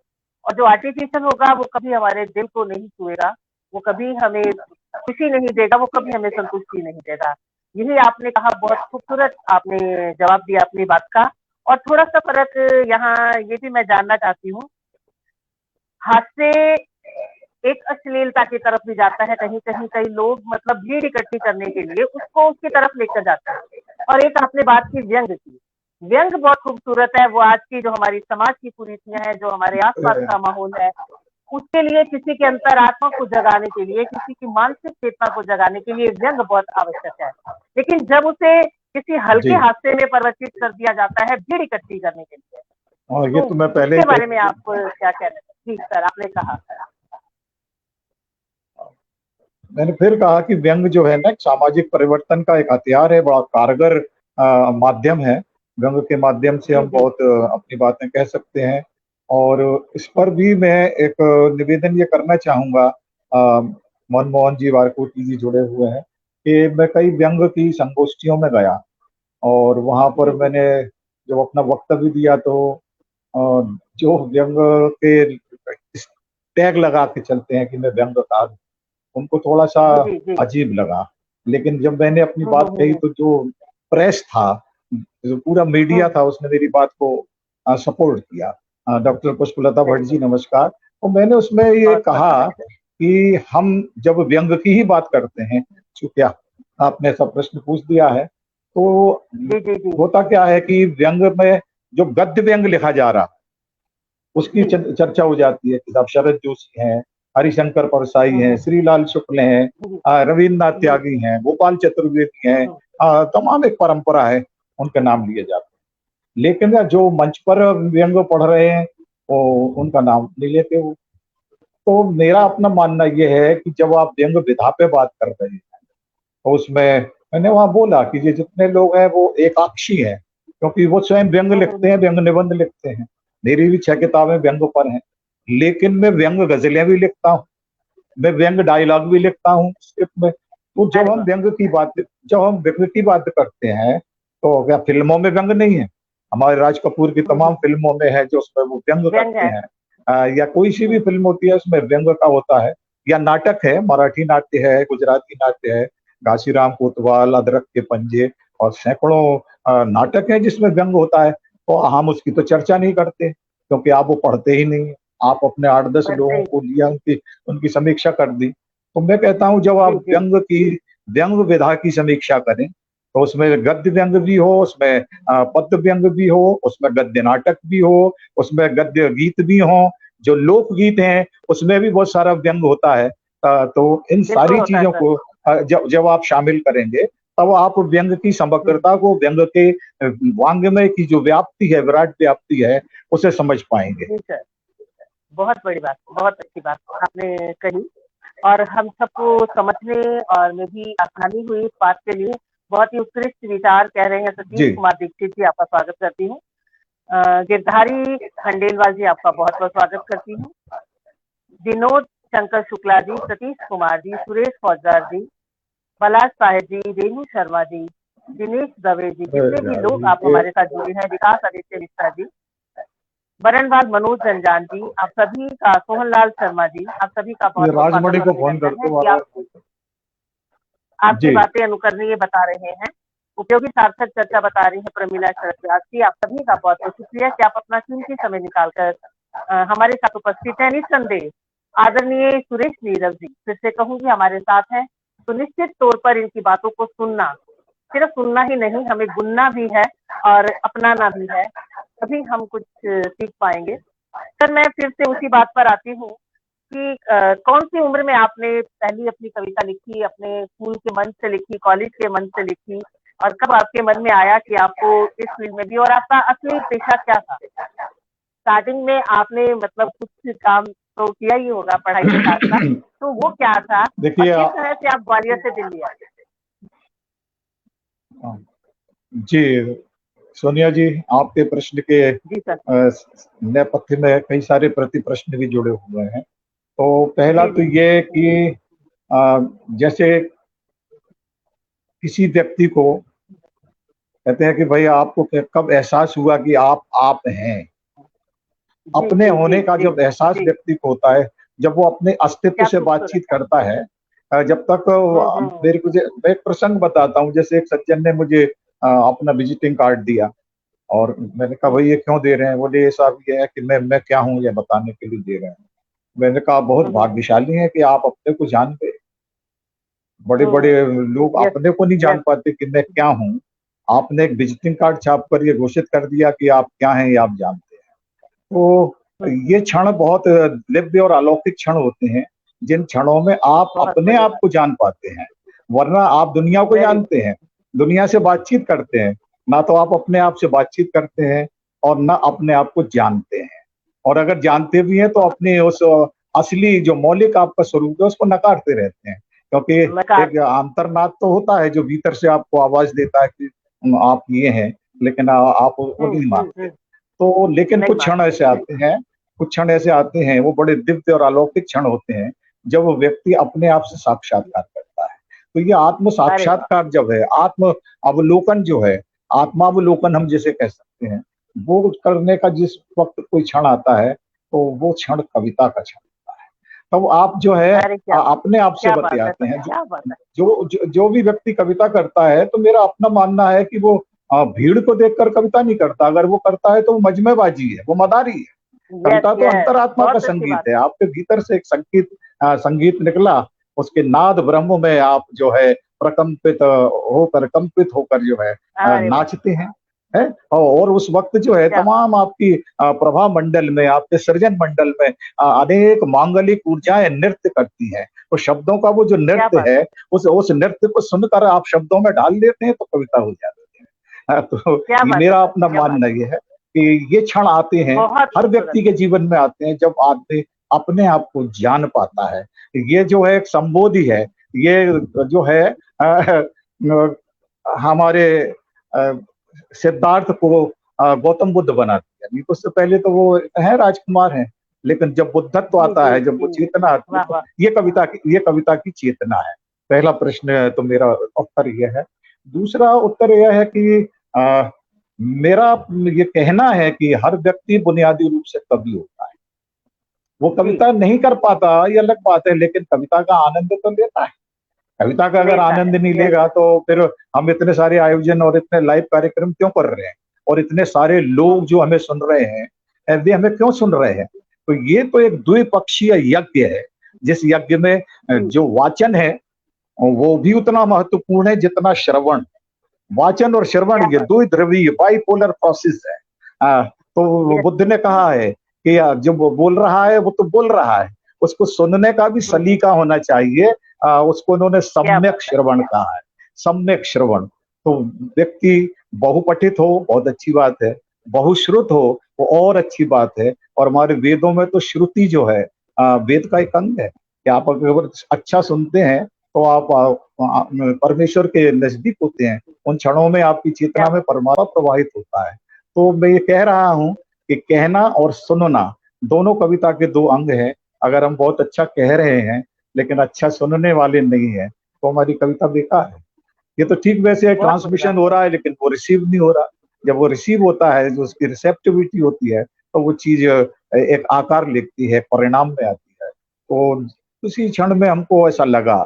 और जो आर्टिफिशियल होगा वो कभी हमारे दिल को नहीं छुएगा, वो कभी हमें खुशी नहीं देगा, वो कभी हमें संतुष्टि नहीं देगा। यही आपने कहा, बहुत खूबसूरत आपने जवाब दिया अपनी बात का। और थोड़ा सा फर्क यहाँ ये भी मैं जानना चाहती हूँ, हास्य एक अश्लीलता की तरफ भी जाता है, कहीं कहीं कई लोग मतलब भीड़ इकट्ठी करने के लिए उसको उसकी तरफ लेकर जाते हैं। और एक आपने बात की व्यंग की, व्यंग बहुत खूबसूरत है। वो आज की जो हमारी समाज की कुरीतियां हैं, जो हमारे आसपास का माहौल है, उसके लिए, किसी के अंतरात्मा को जगाने के लिए, किसी की मानसिक चेतना को जगाने के लिए व्यंग बहुत आवश्यक है। लेकिन जब उसे किसी हल्के जी। हादसे में परिवर्तित कर दिया जाता है भीड़ इकट्ठी करने के लिए, और ये तो तो मैं पहले ही इसके बारे में आप क्या कहना है? जी सर, आपने कहा। मैंने फिर कहा कि व्यंग जो है ना, एक सामाजिक परिवर्तन का एक हथियार है, बड़ा कारगर माध्यम है। व्यंग के माध्यम से जी हम जी बहुत अपनी बातें कह सकते हैं। और इस पर भी मैं एक निवेदन ये करना चाहूंगा, मनमोहन जी वारकोटी जी जुड़े हुए हैं, कि मैं कई व्यंग की संगोष्ठियों में गया और वहां पर जी जी मैंने जब अपना वक्तव्य दिया तो अ, जो व्यंग के टैग लगा के चलते हैं कि मैं व्यंगकार हूं, उनको थोड़ा सा जी जी जी। अजीब लगा। लेकिन जब मैंने अपनी बात कही हम्म। तो जो प्रेस था, जो पूरा मीडिया हम्म, था, उसने मेरी बात को सपोर्ट किया। डॉक्टर पुष्पलता भट्ट जी बिल्कुल। नमस्कार। तो मैंने उसमें ये बहुत बहुत कहा नमस्ते। कि हम जब व्यंग की ही बात करते हैं, चूंकि आपने ऐसा प्रश्न पूछ दिया है, तो जी जी जी होता क्या है कि व्यंग में जो गद्य व्यंग लिखा जा रहा, उसकी जी। चर्चा हो जाती है कि साहब शरद जोशी हैं, हरिशंकर परसाई हैं, हम्म। श्रीलाल शुक्ल हैं, जी रविन्द्रनाथ जी। त्यागी हैं, गोपाल चतुर्वेदी हैं, हम्म, तमाम एक परंपरा है, उनके नाम लिए जाते हैं। लेकिन जो मंच पर व्यंग पढ़ रहे हैं, वो उनका नाम नहीं लेते वो। तो मेरा हम्म, अपना मानना यह है कि जब आप व्यंग विधा पे बात कर रहे हैं, तो उसमें मैंने वहां बोला कि ये जितने लोग हैं वो एकाक्षी हैं, क्योंकि वो स्वयं व्यंग लिखते हैं, व्यंग निबंध लिखते हैं। मेरी भी 6 किताबें व्यंग पर हैं, लेकिन मैं व्यंग गजलें भी लिखता हूँ, मैं व्यंग डायलॉग भी लिखता हूँ स्क्रिप्ट में। तो अरे वाह। जब हम व्यंग की बात करते हैं, तो क्या फिल्मों में व्यंग नहीं है? हमारे राज कपूर की तमाम हम्म, फिल्मों में है जो उसमें वो व्यंग व्यंग करते है। हैं। या कोई सी भी हम्म, फिल्म होती है उसमें व्यंग का होता है। या नाटक है, मराठी नाट्य है, गुजराती नाट्य है, घासीराम कोतवाल, अदरक के पंजे और सैकड़ों नाटक है जिसमें व्यंग होता है। तो हम उसकी तो चर्चा नहीं करते, क्योंकि आप वो पढ़ते ही नहीं। आप अपने 8-10 पढ़ते लोगों ही। को लिया, उनकी उनकी समीक्षा कर दी। तो मैं कहता हूँ जब जी आप जी व्यंग विधा की समीक्षा करें, तो उसमें गद्य व्यंग भी हो, उसमें पद्य व्यंग भी हो, उसमें गद्य नाटक भी हो, उसमें गद्य गीत भी हो, जो लोकगीत हैं उसमें भी बहुत सारा व्यंग होता है। तो इन बिल्कुल सारी होता है चीजों सर। को जब जब आप शामिल करेंगे, तब आप व्यंग की हम्म, समग्रता को, व्यंग के वांग्मय की जो व्याप्ति है, विराट व्याप्ति है, उसे समझ पाएंगे। जी सर। बहुत बड़ी बात, बहुत अच्छी बात आपने कही। और हम सबको समझने और में भी आसानी हुई इस बात के लिए। बहुत ही उत्कृष्ट विचार कह रहे हैं सतीश जी। कुमार दीक्षित जी, आपका स्वागत करती हूँ। गिरधारी खंडेलवाल जी, आपका बहुत बहुत स्वागत करती हूँ। विनोद शंकर शुक्ला जी, सतीश कुमार जी, सुरेश फौजदार जी, पलाश साहेब जी, रेणु शर्मा जी, दिनेश दवे जी, जितने अरे भी यार, लोग आप ये हमारे साथ जुड़े हैं, विकास आदित्य मिश्रा जी, बरनवाल मनोज रंजान जी, आप सभी का, सोहनलाल शर्मा जी, आप सभी का बहुत बहुत स्वागत राजमणि और को फोन कर अभिनंदन है दो कि बार आप आपकी जी। बातें अनुकरणीय बता रहे हैं, उपयोगी सार्थक चर्चा बता रही है प्रमीला शरद व्यास जी। आप सभी का बहुत बहुत शुक्रिया कि आप अपना कीमती समय निकालकर हमारे साथ उपस्थित है। निस्संदेह आदरणीय सुरेश नीरव जी, फिर से कहूंगी, हमारे साथ हैं। तो निश्चित तौर पर इनकी बातों को सुनना, सिर्फ सुनना ही नहीं, हमें गुनना भी है और अपनाना भी है, तभी हम कुछ सीख पाएंगे। सर, मैं फिर से उसी बात पर आती हूँ कि कौन सी उम्र में आपने पहली अपनी कविता लिखी? अपने स्कूल के मंच से लिखी, कॉलेज के मंच से लिखी? और कब आपके मन में आया कि आपको इस फील्ड में भी, और आपका असली पेशा क्या था? स्टार्टिंग में आपने मतलब कुछ काम तो किया ही होगा पढ़ाई के साथ साथ, तो वो क्या था? और देखिए किस तरह से आप ग्वालियर से दिल्ली आए? जी सोनिया जी, आपके प्रश्न के जी सर। नेपथ्य में कई सारे प्रति प्रश्न भी जुड़े हुए हैं। तो पहला जी तो जी ये कि जैसे किसी व्यक्ति को कहते हैं कि भाई आपको कब एहसास हुआ कि आप हैं। जी अपने जी जी होने का जी जब एहसास जी व्यक्ति को होता है, जब वो अपने अस्तित्व क्या से खूबसूरत बातचीत है। करता है, जब तक मेरे को मैं एक प्रसंग बताता हूँ। जैसे एक सज्जन ने मुझे अपना विजिटिंग कार्ड दिया और मैंने कहा भाई ये क्यों दे रहे हैं? बोले ये साहब ये है कि मैं क्या हूँ ये बताने के लिए दे रहे हैं। मैंने कहा बहुत भाग्यशाली है कि आप अपने को जानते। बड़े बड़े लोग यस, अपने को नहीं जान यस, पाते कि मैं क्या हूँ। आपने एक विजिटिंग कार्ड छाप कर ये घोषित कर दिया कि आप क्या हैं ये आप जानते हैं। तो ये क्षण बहुत दिव्य और अलौकिक क्षण होते हैं, जिन क्षणों में आप बहुत अपने बड़ी आप बात। को जान पाते हैं। वरना आप दुनिया को वेरी जानते हैं, दुनिया से बातचीत करते हैं, ना तो आप अपने आप से बातचीत करते हैं और ना अपने आप को जानते हैं। और अगर जानते भी हैं तो अपने उस असली जो मौलिक आपका स्वरूप है उसको नकारते रहते हैं। क्योंकि एक अंतर्नाद तो होता है जो भीतर से आपको आवाज देता है कि आप ये हैं, लेकिन आप वो नहीं मानते। तो लेकिन नहीं कुछ क्षण मानते। ऐसे आते हैं, कुछ क्षण ऐसे आते हैं, वो बड़े दिव्य और अलौकिक क्षण होते हैं जब वो व्यक्ति अपने आप से साक्षात्कार करता है। तो ये आत्म अरे वाह! साक्षात्कार जब है, आत्म अवलोकन जो है, आत्मावलोकन हम जिसे कह सकते हैं, वो करने का जिस वक्त कोई क्षण आता है तो वो क्षण कविता का क्षण होता है। तब आप जो है अरे क्या बात! अपने आप से क्या बात है बतियाते सर, हैं। क्या बात है! जो भी व्यक्ति कविता करता है तो मेरा अपना मानना है कि वो भीड़ को देखकर कविता नहीं करता। अगर वो करता है तो वो मजमेबाजी है, वो मदारी है। यस, कविता तो यस, अंतरात्मा का बहुत अच्छी संगीत बात है। है। आपके भीतर से एक संगीत निकला, उसके नाद ब्रह्म में आप जो है प्रकंपित होकर, कंपित होकर जो है अरे वाह! नाचते हैं। और उस वक्त जो है क्या बात! तमाम आपकी प्रभा मंडल में, आपके सृजन मंडल में अनेक मांगलिक ऊर्जाएं नृत्य करती हैं। तो शब्दों का वो जो क्या नृत्य बात है, है! उस नृत्य को सुनकर आप शब्दों में डाल देते हैं तो कविता हो जाती है। तो क्या ये बात है मेरा सर, अपना क्या बात मानना है! ये है कि ये क्षण आते हैं, बहुत हर खूबसूरत। व्यक्ति के जीवन में आते हैं जब आदमी अपने आप को जान पाता है। ये जो है एक संबोधि है, ये जो है हमारे अ, सिद्धार्थ को गौतम बुद्ध बना दिया। नहीं तो उससे पहले तो वो है राजकुमार हैं, लेकिन जब बुद्धत्व जी, आता जी, है, जब वो जी। चेतना आती है वाह, तो वाह! ये कविता की चेतना है। पहला प्रश्न तो मेरा उत्तर ये है। दूसरा उत्तर यह है कि अ, मेरा ये कहना है कि हर व्यक्ति बुनियादी रूप से कवि होता है। वो जी, कविता नहीं कर पाता ये अलग बात है, लेकिन कविता का आनंद तो लेता है। कविता का अगर लेता है। आनंद नहीं यस, लेगा तो फिर हम इतने सारे आयोजन और इतने लाइव कार्यक्रम क्यों कर रहे हैं? और इतने सारे लोग जो हमें सुन रहे हैं, वे हमें क्यों सुन रहे हैं? तो ये तो एक द्विपक्षीय यज्ञ है, जिस यज्ञ में जी, जो वाचन है वो भी उतना महत्वपूर्ण है जितना श्रवण। वाचन और श्रवण क्या ये बात! दो ध्रुवीय बाइपोलर प्रोसेस है। तो यस, बुद्ध ने कहा है कि जब वो बोल रहा है वो तो बोल रहा है, उसको सुनने का भी सलीका होना चाहिए। उसको उन्होंने क्या सम्यक बात है! श्रवण कहा है। सम्यक श्रवण। तो व्यक्ति बहुपठित हो बहुत अच्छी बात है, बहुश्रुत हो वो और अच्छी बात है। और हमारे वेदों में तो श्रुति जो है वेद का एक अंग है कि आप अगर अच्छा सुनते हैं तो आप परमेश्वर के नजदीक होते हैं। उन क्षणों में आपकी क्या चेतना में बात! परमात्मा प्रवाहित होता है। तो मैं ये कह रहा हूँ कि कहना और सुनना दोनों कविता के दो अंग हैं। अगर हम बहुत अच्छा कह रहे हैं लेकिन अच्छा सुनने वाले नहीं है तो हमारी कविता बेकार है। ये तो ठीक वैसे बहुत बड़ी ट्रांसमिशन बात हो है। रहा है लेकिन वो रिसीव नहीं हो रहा। जब वो रिसीव होता है, जो उसकी रिसेप्टिविटी होती है, तो वो चीज एक आकार लेती है, परिणाम में आती है। तो उसी क्षण में हमको ऐसा लगा,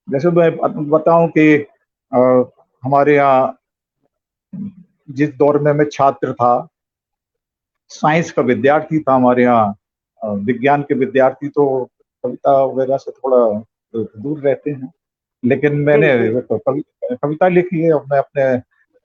जैसे मैं बताऊं कि हमारे यहाँ जिस दौर में मैं छात्र था, साइंस का विद्यार्थी था हमारे यहाँ, विज्ञान के विद्यार्थी तो कविता वगैरह से थोड़ा दूर रहते हैं। लेकिन जी, मैंने जी। कविता लिखी है। मैं अपने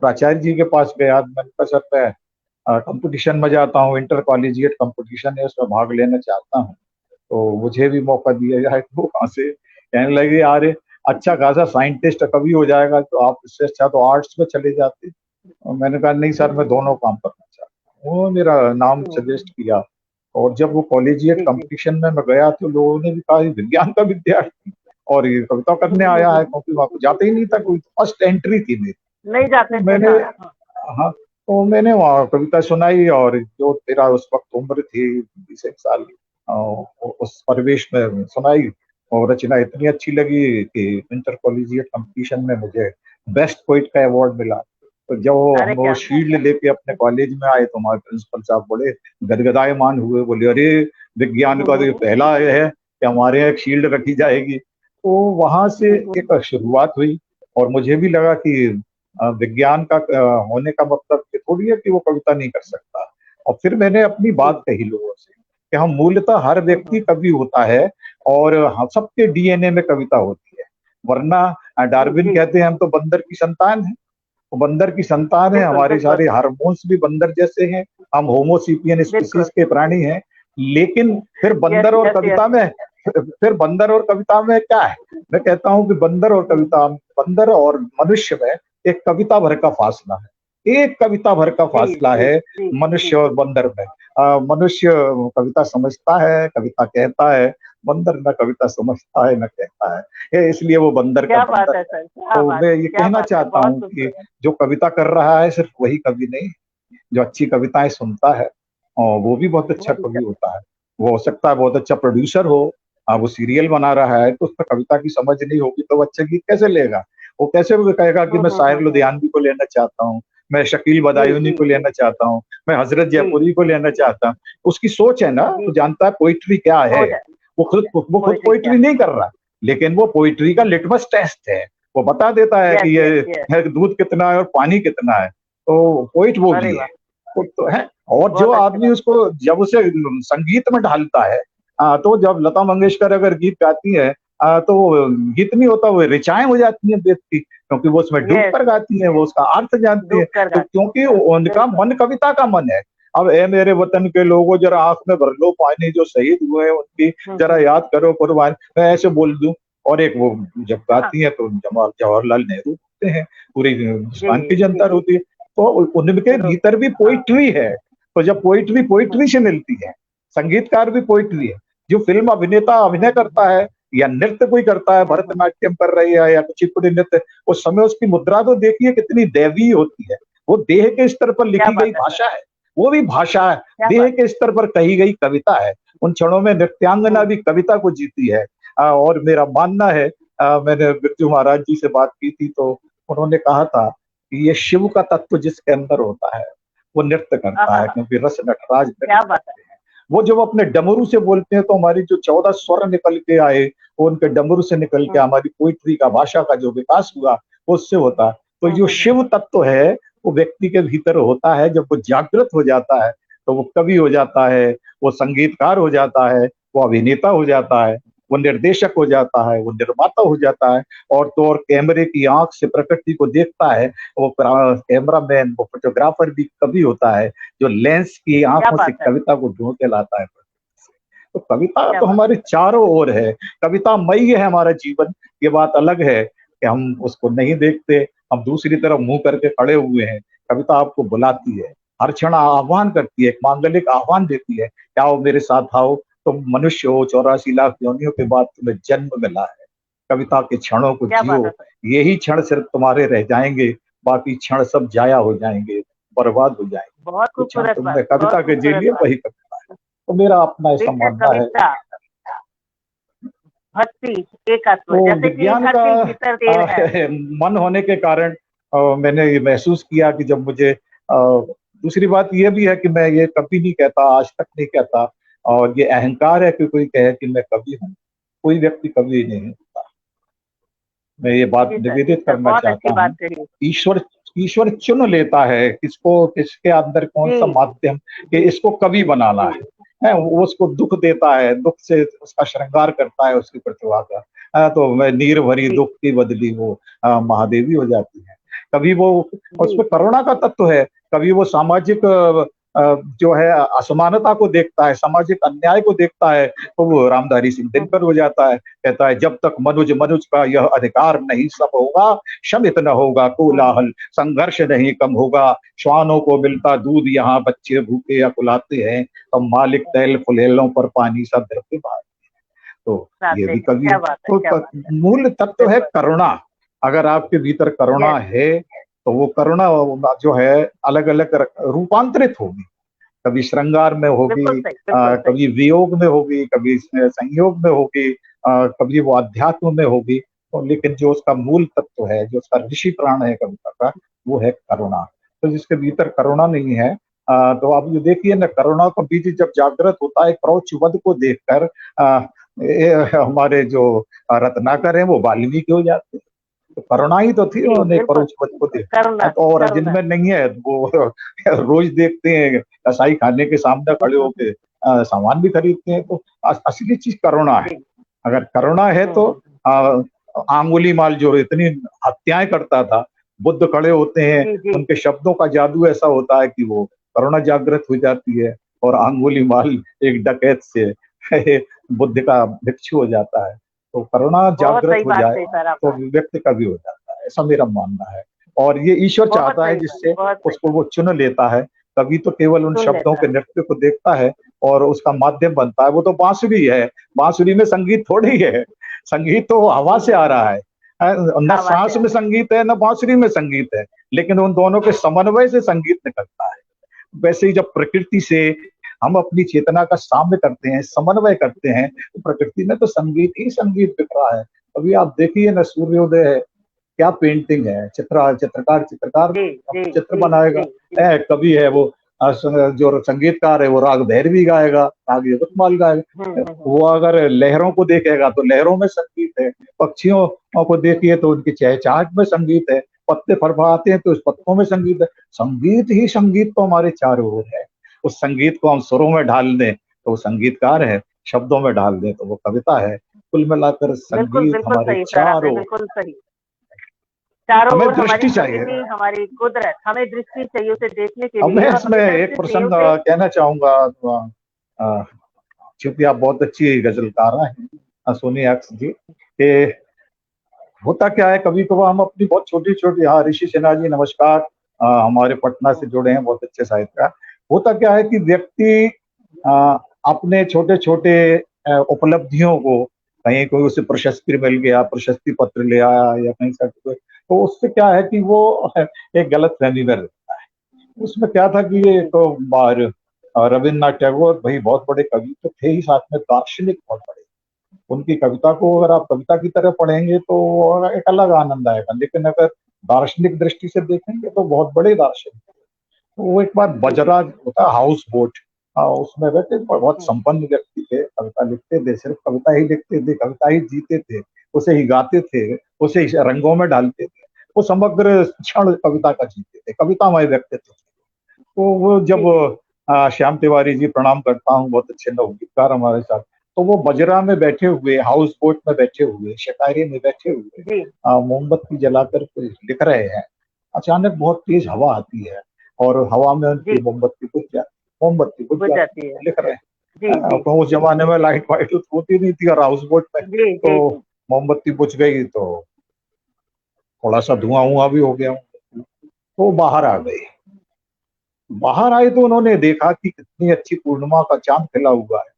प्राचार्य जी के पास गया, मैंने कहा सर मैं कंपटीशन में जाता हूँ, इंटर कॉलेजिएट कंपटीशन है उसमें भाग लेना चाहता हूँ, तो मुझे भी मौका दिया जाए। तो वहां से कहने लगे यार अच्छा खासा साइंटिस्ट कभी हो जाएगा, तो आप इससे अच्छा तो आर्ट्स में चले जाते। और मैंने कहा नहीं सर मैं दोनों काम करना चाहता हूँ। वो मेरा नाम सजेस्ट किया। और जब वो कॉलेजिएट जी, जी। कंपटीशन में मैं गया तो लोगों ने भी कहा ये विज्ञान का विद्यार्थी और ये कविता करने आया है, क्योंकि वहां को जाते ही नहीं था कोई। फर्स्ट एंट्री थी मेरी। नहीं तो जाते थे, मैंने, हाँ, हाँ। हाँ, तो मैंने वहाँ कविता सुनाई और जो तेरा उस वक्त उम्र थी 20 एक साल, उस परिवेश में सुनाई और रचना इतनी अच्छी लगी कि इंटर कॉलेजिएट कंपटीशन में मुझे बेस्ट पोइट का अवार्ड मिला। तो जब अरे हम वो क्या शील्ड लेके अपने कॉलेज में आए तो हमारे प्रिंसिपल साहब बड़े गदगदायमान हुए, बोले अरे विज्ञान का तो ये पहला ये है कि हमारे यहाँ एक शील्ड रखी जाएगी। तो वहां से एक शुरुआत हुई और मुझे भी लगा कि विज्ञान का होने का मतलब ये थोड़ी है कि वो कविता नहीं कर सकता। और फिर मैंने अपनी बात कही लोगों से कि हम मूलतः हर व्यक्ति कवि होता है और हम सबके डीएनए में कविता होती है, वरना डार्विन जी कहते हैं हम तो बंदर की संतान है। वो बंदर की संतान है, बिल्कुल हमारे बिल्कुल सारे हार्मोन्स भी बंदर जैसे हैं, हम होमोसिपियन बिल्कुल स्पीसीज के प्राणी हैं। लेकिन फिर यस बंदर और यस यस कविता में फिर बंदर और कविता में क्या है? मैं कहता हूं कि बंदर और कविता, बंदर और मनुष्य में एक कविता भर का फासला है, एक कविता भर का जी फासला जी है जी मनुष्य जी और बंदर में। मनुष्य कविता समझता है, कविता कहता है, बंदर न कविता समझता है न कहता है, इसलिए वो बंदर का क्या बात बंदर है है। सर, क्या तो बात मैं है, ये क्या कहना बात है, चाहता बहुत हूँ कि खूबसूरत। जो कविता कर रहा है सिर्फ वही कवि नहीं, जो अच्छी कविताएं सुनता है और वो भी बहुत अच्छा बहुत कवि अच्छा। होता है। वो हो सकता है बहुत अच्छा प्रोड्यूसर हो, वो सीरियल बना रहा है तो उसमें कविता की समझ नहीं होगी तो वो अच्छे गीत कैसे लेगा? वो कैसे वो कहेगा कि मैं साहिर हम्म। लुधियानवी को लेना चाहता हूँ, मैं शकील जी बदायूनी जी को लेना चाहता हूँ, मैं हजरत जी जयपुरी को लेना चाहता हूँ। उसकी सोच है ना, जी वो जानता है पोइट्री क्या हो है। जाए। वो खुद पोइट्री क्या पोइट्री नहीं है? कर रहा, लेकिन वो पोइट्री का लिटमस टेस्ट है। वो बता देता है यस कि ये यस यस। है दूध कितना है और पानी कितना है। तो पोइट वो अरे भी वाह, है। तो है। और जो बहुत अच्छी आदमी बात। उसको जब उसे संगीत में ढालता है, तो जब लता मंगेशकर अगर गीत गाती है, तो वो गीत नहीं होता, वो ऋचाएं हो जाती हैं व्यक्ति, क्योंकि वो उसमें डूब यस कर गाती हैं, वो यस, उसका अर्थ जानती डूब है। कर तो गाती क्योंकि है। उनका बिल्कुल। मन कविता का मन है। अब ए मेरे वतन के लोगों जरा आंख में भर लो पानी, जो शहीद हुए हैं उनकी जरा हम्म। याद करो कुर्बानी, मैं ऐसे बोल दूं। और एक वो जब हाँ गाती है तो जवाहरलाल नेहरू होते हैं, पूरी जी हिंदुस्तान की जी जनता रोती है। तो उनके जरूर। भीतर भी हाँ पोइट्री है। तो जब पोइट्री हम्म, पोइट्री से मिलती है, संगीतकार भी पोइट्री है। जो फिल्म अभिनेता अभिनय करता है या नृत्य कोई करता है, हम्म, भरतनाट्यम कर रही है या कुचिपुड़ी नृत्य, उस समय उसकी मुद्रा तो देखिए कितनी दैवीय होती है। वो देह के स्तर पर क्या लिखी गई बात है सर, भाषा है, वो भी भाषा है। क्या देह बात। के स्तर पर कही गई कविता है। उन क्षणों में नृत्यांगना हम्म, भी कविता को जीती है। और मेरा मानना है, मैंने बिरजू महाराज जी से बात की थी तो उन्होंने कहा था कि ये शिव का तत्व जिसके अंदर होता है वो नृत्य करता है, आहा, क्योंकि रस नटराज क्या नृत्य बात है। करते हैं। वो जब अपने डमरू से बोलते हैं तो हमारी जो 14 स्वर निकल के आए, वो उनके डमरू से निकल के हम्म, हमारी पोइट्री का, भाषा का जो विकास हुआ वो उससे होता। तो जो हम्म। शिव तत्व है वो व्यक्ति के भीतर होता है, जब वो जागृत हो जाता है तो वो कवि हो जाता है, वो संगीतकार हो जाता है, वो अभिनेता हो जाता है, वो निर्देशक हो जाता है, वो निर्माता हो जाता है। और तो और कैमरे की आंख से प्रकृति को देखता है, वो कैमरा मैन, वो फोटोग्राफर भी कवि होता है, जो लेंस की क्या आंखों से बात है, कविता को ढूंढ के लाता है। तो कविता क्या तो बात हमारे है। चारों ओर है, कवितामयी है हमारा जीवन। ये बात अलग है कि हम उसको नहीं देखते, हम दूसरी तरफ मुंह करके खड़े हुए हैं। कविता आपको बुलाती है, हर क्षण आह्वान करती है, एक मांगलिक आह्वान देती है, क्या आओ मेरे साथ आओ, तुम मनुष्य हो, 84 लाख योनियों के बाद तुम्हें जन्म मिला है, कविता के क्षणों को क्या बात है जियो। सर। यही क्षण सिर्फ तुम्हारे रह जाएंगे, बाकी क्षण सब जाया हो जाएंगे, बर्बाद हो जाएंगे। बहुत तो क्षण खूबसूरत बात, तुमने बहुत कविता के जी खूबसूरत लिए बात। वही कविता है। तो मेरा अपना ऐसा बेशक मानना है। कविता, भक्ति, एकात्म, तो जैसे कि विज्ञान हर का के भीतर देर है। मन होने के कारण मैंने ये महसूस किया कि जब मुझे दूसरी बात यह भी है कि मैं ये कभी नहीं कहता, आज तक नहीं कहता, और ये अहंकार है कि कोई कहे कि मैं कवि हूँ। कोई व्यक्ति कवि नहीं होता। मैं ये बात जी निवेदित सर, करना बहुत अच्छी चाहता बात हूँ। कही। ईश्वर ईश्वर चुन लेता है किसको, किसके अंदर कौन सा जी माध्यम कि जी इसको कवि बनाना जी है। वो उसको दुख देता है, दुख से उसका श्रृंगार करता है उसकी प्रतिभा का। तो मैं नीर भरी जी दुख की बदली वो महादेवी हो जाती है। कभी वो जी उसमें करुणा का तत्व है, कभी वो सामाजिक जो है असमानता को देखता है, सामाजिक अन्याय को देखता है, तो वो रामधारी सिंह दिनकर हो जाता है। कहता है जब तक मनुज मनुज का यह अधिकार नहीं सब होगा, शमित न होगा कोलाहल, संघर्ष नहीं कम होगा, श्वानों को मिलता दूध यहाँ बच्चे भूखे या कुलाते हैं, तो मालिक तैल फुलेलों पर पानी सा धरती भार। तो ये साथ भी हैं, कवि क्या है। बात है, तो क्या बात है। मूल तत्व है बिल्कुल। करुणा। अगर आपके भीतर करुणा यस, है तो वो करुणा जो है अलग अलग रूपांतरित होगी। कभी श्रृंगार में बिल्कुल होगी, सही, बिल्कुल सही। कभी वियोग में होगी, कभी संयोग में होगी, कभी वो अध्यात्म में होगी। तो लेकिन जो उसका मूल तत्व है, जो उसका ऋषि प्राण है कविता का, वो है करुणा। तो जिसके भीतर करुणा नहीं है, तो आप ये देखिए ना, करुणा का बीज जब जागृत होता है क्रौच वध को देखकर, हमारे जो रत्नाकर हैं वो वाल्मीकि हो जाते हैं। तो करुणा ही तो थी जी उन्होंने बिल्कुल। क्रौच वध को देख। करुणा तो और करुणा। जिनमें नहीं है वो रोज देखते हैं कसाई खाने के सामने खड़े होके सामान भी खरीदते हैं। तो असली चीज करुणा है। जी। अगर करुणा है तो आंगुली माल जो इतनी हत्याएं करता था, बुद्ध खड़े होते हैं, जी जी। उनके शब्दों का जादू ऐसा होता है कि वो करुणा जागृत हो जाती है, और आंगुली माल एक डकैत से बुद्ध का भिक्षु हो जाता है। तो करुणा बहुत जागृत सही हो बात जाए कही सर तो आपने। व्यक्ति का भी हो जाता है, ऐसा मेरा मानना है। और ये ईश्वर बहुत चाहता है सही बात, जिससे बहुत सही। उसको वो चुन लेता है। कभी तो केवल उन सुन शब्दों लेता के है। नृत्य को देखता है और उसका माध्यम बनता है। वो तो बांसुरी है, बांसुरी में संगीत थोड़ी है, संगीत तो हवा से आ रहा है। न हवा से सांस आ में रहा संगीत है न बांसुरी में संगीत है, लेकिन उन दोनों के समन्वय से संगीत निकलता है। वैसे ही जब प्रकृति से हम अपनी चेतना का साम्य करते हैं, समन्वय करते हैं, तो प्रकृति में तो संगीत ही संगीत दिख रहा है। अभी आप देखिए ना, सूर्योदय है, क्या पेंटिंग है, चित्रकार है। जी जी चित्र जी बनाएगा। जी जी। कवि है वो, जो संगीतकार है वो राग भैरवी गाएगा, राग यवतमाल गाएगा। हम्म। वो अगर लहरों को देखेगा तो लहरों में संगीत है, पक्षियों को देखिए तो उनकी चहचहाट में संगीत है, पत्ते फड़फड़ाते हैं तो उस पत्तों में संगीत है। संगीत ही संगीत तो हमारे चारों ओर है। उस संगीत को हम सुरों में ढाल दें तो वो संगीतकार है, शब्दों में डाल दें तो वो कविता है। कुल मिलाकर बिल्कुल संगीत बिल्कुल हमारे सही सर, आपने चारों, बिल्कुल सही। चारों हमें ओर हमारी दृष्टि चाहिए। प्रकृति, हमारी कुदरत, हमें दृष्टि चाहिए उसे देखने के अब लिए, मैं और इसमें हमें एक दृष्टि चाहिए प्रसंग उसे। कहना चाहूंगा। अ, चूंकि आप बहुत अच्छी गजलकारा हैं, सोनी एक्स जी, कि होता क्या है, कभी कभार हम अपनी बहुत छोटी छोटी, हाँ ऋषि सिन्हा जी नमस्कार, हमारे पटना से जुड़े हैं, बहुत अच्छे साहित्यकार। होता क्या है कि व्यक्ति अ, अपने छोटे छोटे उपलब्धियों को, कहीं कोई उसे प्रशस्ति मिल गया, प्रशस्ति पत्र ले आया या कहीं सर्टिफिकेट, तो उससे क्या है कि वो एक गलत फहमी में रहता है। उसमें क्या था कि ये तो बाहर रविन्द्रनाथ टैगोर भाई बहुत बड़े कवि तो थे ही, साथ में दार्शनिक बहुत बड़े। उनकी कविता को अगर आप कविता की तरह पढ़ेंगे तो एक अलग आनंद आएगा, लेकिन अगर दार्शनिक दृष्टि से देखेंगे तो बहुत बड़े दार्शनिक। तो वो एक बार बजरा होता हाउस बोट, उसमें बैठे बहुत संपन्न व्यक्ति थे, कविता लिखते थे, सिर्फ कविता ही लिखते थे, कविता ही जीते थे, उसे ही गाते थे, उसे ही रंगों में डालते थे। वो समग्र क्षण कविता का जीते थे, कवितामय व्यक्तित्व। तो वो जब श्याम तिवारी जी, प्रणाम करता हूँ, बहुत अच्छे नवगीतकार हमारे साथ, तो वो बजरा में बैठे हुए, हाउस बोट में बैठे हुए, शिकायरे में बैठे हुए जी मोमबत्ती जलाकर कुछ लिख रहे हैं। अचानक बहुत तेज हवा आती है और हवा में जी। उनकी मोमबत्ती बुझ जाती, मोमबत्ती बुझ बुझ जाती, जाती है। लिख रहे हैं। जी जी तो उस जमाने में लाइट वाइट होती नहीं थी और हाउस बोट में, जी जी तो जी। मोमबत्ती बुझ गई तो थोड़ा सा धुआं हुआ भी हो गया। तो बाहर आ गए, बाहर आए तो उन्होंने देखा कि कितनी अच्छी पूर्णिमा का चांद खिला हुआ है।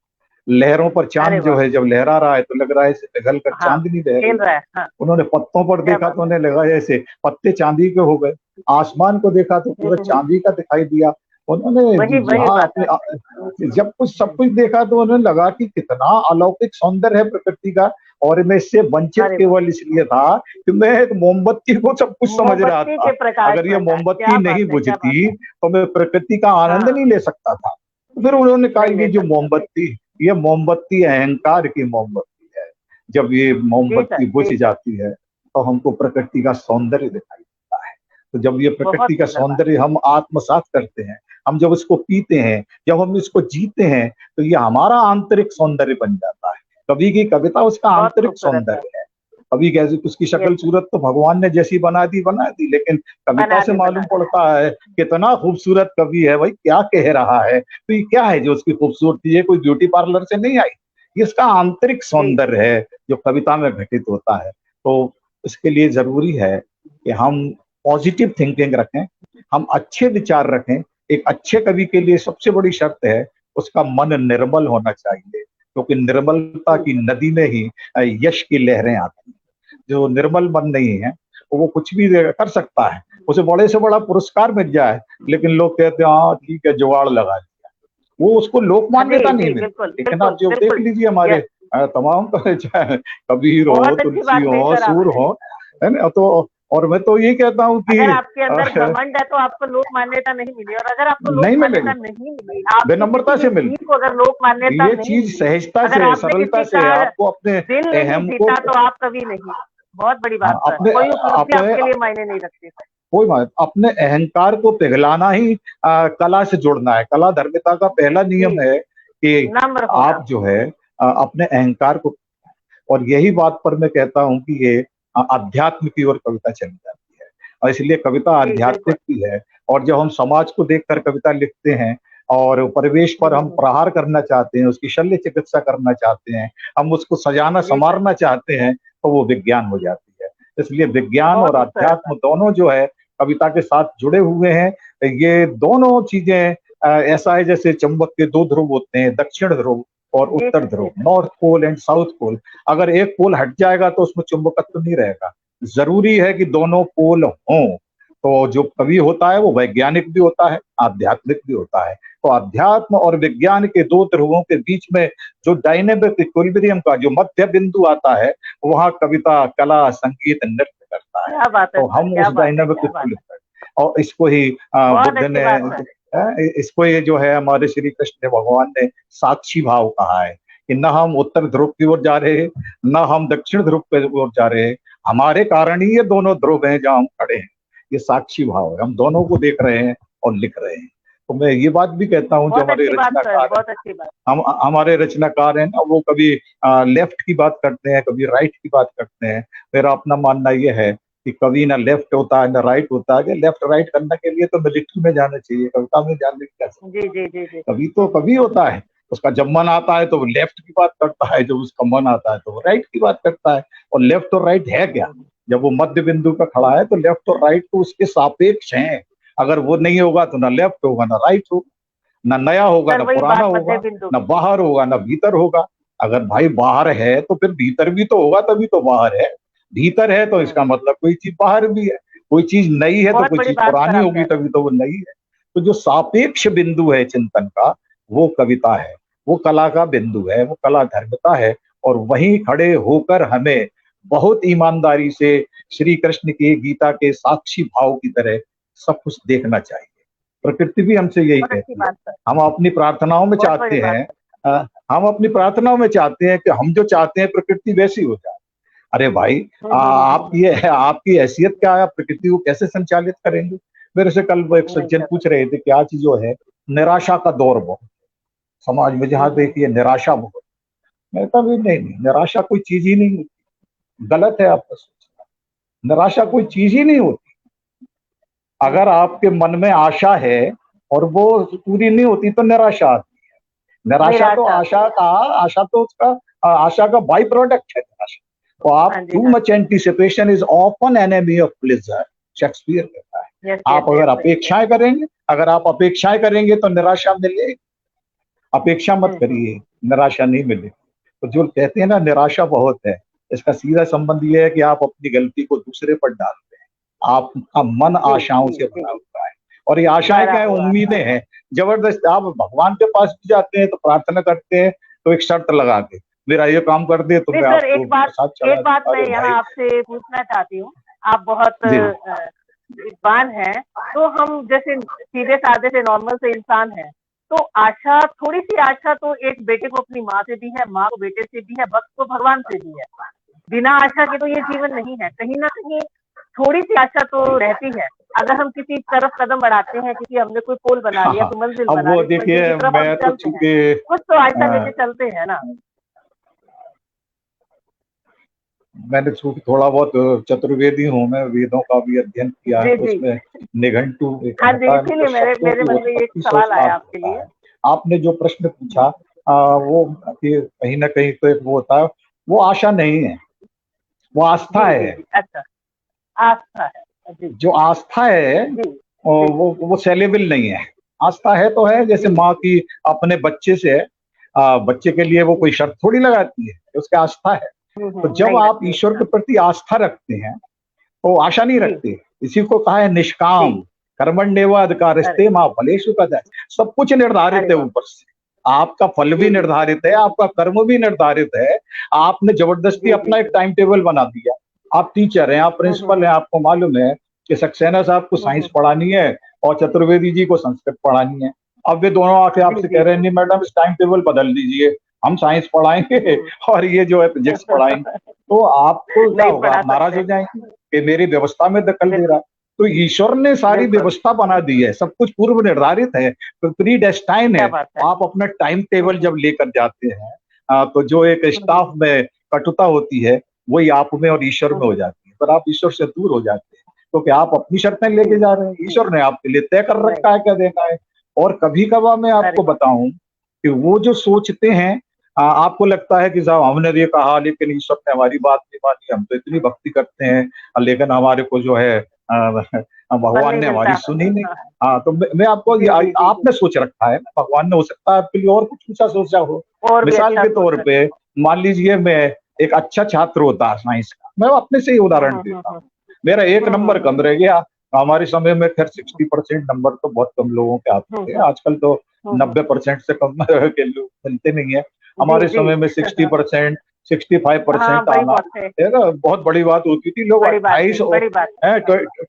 लहरों पर अरे चांद जो वाह। है जब लहरा रहा है तो लग रहा है इसे पिघल कर हाँ, चांदनी बह रही खेल रहा है। है। हाँ, उन्होंने पत्तों पर क्या देखा बात तो उन्हें लगा जैसे पत्ते चांदी के हो गए। आसमान को देखा तो है। पूरा चांदी का दिखाई दिया। उन्होंने वही वही जहाँ बात अपने है। जब कुछ सब कुछ देखा तो उन्हें लगा कि कितना अलौकिक सौंदर्य है प्रकृति का, और मैं इससे वंचित अरे वाह। केवल इसलिए था कि मैं एक मोमबत्ती को सब कुछ समझ रहा मोमबत्ती था। के प्रकाश अगर ये में था, मोमबत्ती क्या नहीं बात है, क्या बात बुझती है। तो मैं प्रकृति का आनंद हाँ, नहीं ले सकता था। तो फिर उन्होंने कहा नहीं ये ले जो सकता था। मोमबत्ती, ये मोमबत्ती अहंकार की मोमबत्ती है। जब ये जी सर, मोमबत्ती बुझ जी सर। जाती है तो हमको प्रकृति का सौंदर्य दिखाई देता है। तो जब ये बहुत प्रकृति का सुंदर बात। सौंदर्य हम आत्मसात करते हैं, हम जब इसको पीते हैं, जब हम इसको जीते हैं, तो ये हमारा आंतरिक सौंदर्य बन जाता है। कवि की कविता उसका बहुत आंतरिक खूबसूरत है। सौंदर्य है। कवि कैसे उसकी यस शक्ल सर। सूरत तो भगवान ने जैसी बना दी, लेकिन कविता से मालूम बना दी। पड़ता है कितना खूबसूरत कवि है भाई, क्या कह रहा है। तो ये क्या है जो उसकी खूबसूरती है, कोई ब्यूटी पार्लर से नहीं आई, ये इसका आंतरिक जी सौंदर्य है जो कविता में घटित होता है। तो इसके लिए जरूरी है कि हम पॉजिटिव थिंकिंग रखें, हम अच्छे विचार रखें। एक अच्छे कवि के लिए सबसे बड़ी शर्त है उसका मन निर्मल होना चाहिए, क्योंकि निर्मलता की नदी में ही यश की लहरें आती हैं। जो निर्मल मन नहीं है वो कुछ भी कर सकता है, उसे बड़े से बड़ा पुरस्कार मिल जाए, लेकिन लोग कहते हैं हाँ ठीक है जुगाड़ लगा दिया, वो उसको लोक जी मान्यता नहीं जी, मिलती। बिल्कुल लेकिन बिल्कुल आप जो देख बिल्कुल। लीजिए हमारे यस। तमाम चाहे कबीर हो, बहुत अच्छी तुलसी बात कही हो, सर सूर आपने। हो, है ना, तो और मैं तो ये कहता हूँ कि अगर आपके अंदर घमंड है तो आपको लोक मान्यता नहीं मिली, और अगर आपको लोक नहीं मान्यता मिलेगी, नहीं मिली, आपकी विनम्रता किसी से भी मिलती चीज को अगर लोक मान्यता है। ये नहीं चीज मिली, सहजता अगर से, आपने सरलता किसी से का आपको अपने दिल नहीं अहम को, जीता तो आप कवि नहीं। बहुत बड़ी बात है, अपने कोई उपलब्धि अपने आपके लिए मायने नहीं रखती। कोई बात, अपने अहंकार को पिघलाना ही कला से जुड़ना है। कला धर्मिता का पहला नियम जी, है कि नम्र होना। आप जो है अपने अहंकार को, और यही बात पर मैं कहता हूं कि ये अध्यात्म की ओर कविता चली जाती है, और इसलिए कविता जी, बिल्कुल। आध्यात्मिक भी है। और जब हम समाज को देखकर कविता लिखते हैं और परिवेश पर हम प्रहार करना चाहते हैं, उसकी शल्य चिकित्सा करना चाहते हैं, हम उसको सजाना जी सर, संवारना चाहते हैं, तो वो विज्ञान हो जाती है। इसलिए विज्ञान बहुत और खूब सर। अध्यात्म दोनों जो है कविता के साथ जुड़े हुए हैं। ये दोनों चीजें ऐसा है जैसे चंबक के दो ध्रुव होते हैं, दक्षिण ध्रुव और जी उत्तर सर, जी ध्रुव, sir. North pole and south pole. अगर एक पोल हट जाएगा तो उसमें चुंबकत्व नहीं रहेगा। जरूरी है कि दोनों पोल हों। तो जो कवि होता है वो वैज्ञानिक भी होता है, आध्यात्मिक भी होता है। तो अध्यात्म और विज्ञान के दो ध्रुवों के बीच में जो डायनेमिक इक्विलिब्रियम का जो मध्य बिंदु आता है, वहां कविता, कला, संगीत, नृत्य करता है। क्या बात है तो सर, हम क्या उस बात है, डायनेमिक क्या बात है। इक्विलिब्रियम, और इसको ही बहुत बुद्ध अच्छी ने, बात सर। इसको ये जो है हमारे श्री कृष्ण भगवान ने साक्षी भाव कहा है कि न हम उत्तर ध्रुव की ओर जा रहे हैं, न हम दक्षिण ध्रुव की ओर जा रहे हैं, हमारे कारण ही ये दोनों ध्रुव हैं जहां हम खड़े हैं। ये साक्षी भाव है, हम दोनों को देख रहे हैं और लिख रहे हैं। तो मैं ये बात भी कहता हूँ, जो बहुत हमारे अच्छी बात सर, रचनाकार हैं, बहुत अच्छी बात। हमारे रचनाकार हैं ना, वो कभी लेफ्ट की बात करते हैं, कभी राइट की बात करते हैं। मेरा अपना मानना ये है कि कभी ना लेफ्ट होता है ना राइट होता है। लेफ्ट राइट करने के लिए तो मिलिट्री में जाना चाहिए, कविता में जाने की क्या जरूरत जी, जी, जी, जी। है? कभी तो कभी होता है, उसका जब मन आता है तो वो लेफ्ट की बात करता है, जब उसका मन आता है तो वो राइट की बात करता है। और लेफ्ट और राइट है क्या? जब वो मध्य बिंदु पर खड़ा है तो लेफ्ट और राइट तो उसके सापेक्ष हैं। अगर वो नहीं होगा तो ना लेफ्ट होगा ना राइट होगा, ना नया होगा सर ना वही पुराना बात मध्य होगा, बिंदु ना की। बाहर होगा ना भीतर होगा। अगर भाई बाहर है तो फिर भीतर भी तो होगा, तभी तो बाहर है। भीतर है तो इसका मतलब कोई चीज बाहर भी है। कोई चीज नई है तो बहुत कोई बड़ी चीज बात सर पुरानी आप होगी, कह रहे तभी तो वो नई है। तो जो सापेक्ष बिंदु है चिंतन का, वो कविता है, वो कला का बिंदु है, वो कला धर्मता है। और वहीं खड़े होकर हमें बहुत ईमानदारी से श्री कृष्ण की गीता के साक्षी भाव की तरह सब कुछ देखना चाहिए। प्रकृति भी हमसे हैं। यही बहुत अच्छी कहती है। बात सर, हम अपनी प्रार्थनाओं में बहुत बड़ी चाहते बात हैं, सर। हम अपनी प्रार्थनाओं में चाहते हैं कि हम जो चाहते हैं प्रकृति वैसी हो जाए। अरे भाई, आपकी हैसियत क्या है? आप प्रकृति को कैसे संचालित करेंगे? मेरे से कल वो एक नहीं सज्जन सर। पूछ रहे थे कि आज जो है निराशा का दौर बहुत समाज में, जहां देखिए निराशा बहुत। मैं कहा भी नहीं, निराशा कोई चीज ही नहीं होती। गलत है आपका सोचना। निराशा कोई चीज ही नहीं होती। अगर आपके मन में आशा है और वो पूरी नहीं होती तो निराशा आती है। निराशा तो निराशा। आशा तो उसका आशा का बाई प्रोडक्ट है निराशा। तो आप हाँ जी, टू हाँ much anticipation is often enemy of pleasure, Shakespeare कहता है। जी। यस, यस, आप अगर यस, यस। अपेक्षाएं करेंगे, अगर आप अपेक्षाएं करेंगे तो निराशा मिलेगी। अपेक्षा मत करिए, निराशा नहीं मिलेगी। तो जो कहते हैं ना निराशा बहुत है, इसका सीधा संबंध ये है कि आप अपनी गलती को दूसरे पर डालते हैं। आपका मन जी, आशाओं जी, से जी। भरा हुआ है, और ये आशाएं भरा क्या है? हुआ है। उम्मीदें हैं जबरदस्त। आप भगवान के पास भी जाते हैं तो प्रार्थना करते हैं तो एक शर्त लगा के, मेरा ये काम कर दे तो नहीं मैं सर, आपको प्रसाद चढ़ा एक बात दूं। मैं अरे यहाँ भाई, आपसे पूछना चाहती हूँ। आप बहुत जी विद्वान हैं, तो हम जैसे सीधे साधे से नॉर्मल से इंसान हैं, तो आशा, थोड़ी सी आशा तो एक बेटे को अपनी माँ से भी है, माँ को बेटे से भी है, भक्त को भगवान से भी है। बिना आशा के तो ये जीवन नहीं है। कहीं ना कहीं थोड़ी सी आशा तो रहती है। अगर हम किसी तरफ कदम बढ़ाते हैं, किसी हमने कोई पोल बना हाँ लिया, हाँ। कोई मंजिल अब बना वो ली, उस मंजिल की देखिए, तरफ हम मैं तो चलते हैं, चूंकि कुछ तो आशा लेके चलते हैं ना। मैंने चूंकि थोड़ा बहुत चतुर्वेदी हूँ, मैं वेदों का भी अध्ययन किया है, जी, तो जी। उसमें निघंटु एक हाँ जी, होता है, मतलब इसीलिए मेरे शब्दों मेरे की मन में ये एक उत्पत्ति से सवाल उसका आया अर्थ आपके होता लिए। है। आपने जो प्रश्न पूछा, वो कि कहीं ना कहीं तो एक वो होता है, वो आशा नहीं है, वो आस्था जी, जी, है। जी। अच्छा, आस्था है। जी, जो आस्था है जी, जी, वो सेलेबल नहीं है। आस्था है तो है, जैसे जी, माँ की अपने बच्चे से है। बच्चे के लिए वो कोई शर्त थोड़ी लगाती है, उसकी आस्था है। तो जब नहीं आप रखती है। ईश्वर के हाँ, प्रति आस्था रखते हैं तो आशा नहीं जी, रखते। इसी को कहा है जी। निष्काम कर्मण्येव अरे, अधिकारस्ते मां फलेषु कदाचन। सब कुछ निर्धारित अरे है वाह! ऊपर से। आपका फल भी जी, जी, जी, निर्धारित है, आपका कर्म भी निर्धारित है। आपने जबरदस्ती जी, जी, अपना एक जी। टाइम टेबल बना दिया। आप टीचर हैं, आप प्रिंसिपल हैं, आपको मालूम है कि सक्सेना साहब को साइंस पढ़ानी है और चतुर्वेदी जी को संस्कृत पढ़ानी है। अब वे दोनों आके आपसे कह रहे हैं नहीं मैडम इस टाइम टेबल बदल दीजिए, हम साइंस पढ़ाएंगे और ये जो है फिजिक्स पढ़ाएंगे। तो आपको क्या नहीं होगा, पढ़ा आप नाराज हो सकते। जाएंगे कि मेरी व्यवस्था में दखल दे रहा है। तो ईश्वर ने सारी बिल्कुल, व्यवस्था बना दी है, सब कुछ पूर्व निर्धारित है, तो प्री डेस्टाइन क्या है। बात है। आप अपना टाइम टेबल जब लेकर जाते हैं तो जो एक स्टाफ में कटुता होती है वही आप में और ईश्वर में हो जाती है, पर आप ईश्वर से दूर हो जाते हैं क्योंकि आप अपनी शर्तें लेके जा रहे हैं, ईश्वर ने आपके लिए तय कर रखा है क्या देना है। और कभी कभार मैं आपको बताऊं कि वो जो सोचते हैं आपको लगता है कि साहब हमने ये कहा लेकिन ईश्वर ने हमारी बात नहीं मानी, हम तो इतनी भक्ति करते हैं लेकिन हमारे को जो है भगवान ने हमारी सुनी नहीं। हाँ तो मैं आपको आपने सोच रखा है, भगवान ने हो सकता है आपके लिए और कुछ अच्छा सोचा हो। मिसाल के तौर पे मान लीजिए मैं एक अच्छा छात्र होता साइंस का, मैं अपने से ही उदाहरण देता हूँ, मेरा 1 नंबर कम रह गया। हमारे समय में खैर 60% नंबर तो बहुत कम लोगों के आते थे, आजकल तो 90% से कम के लोग मिलते नहीं है। हमारे समय में 60%, 65% आना बहुत बड़ी बात होती थी। लोग 28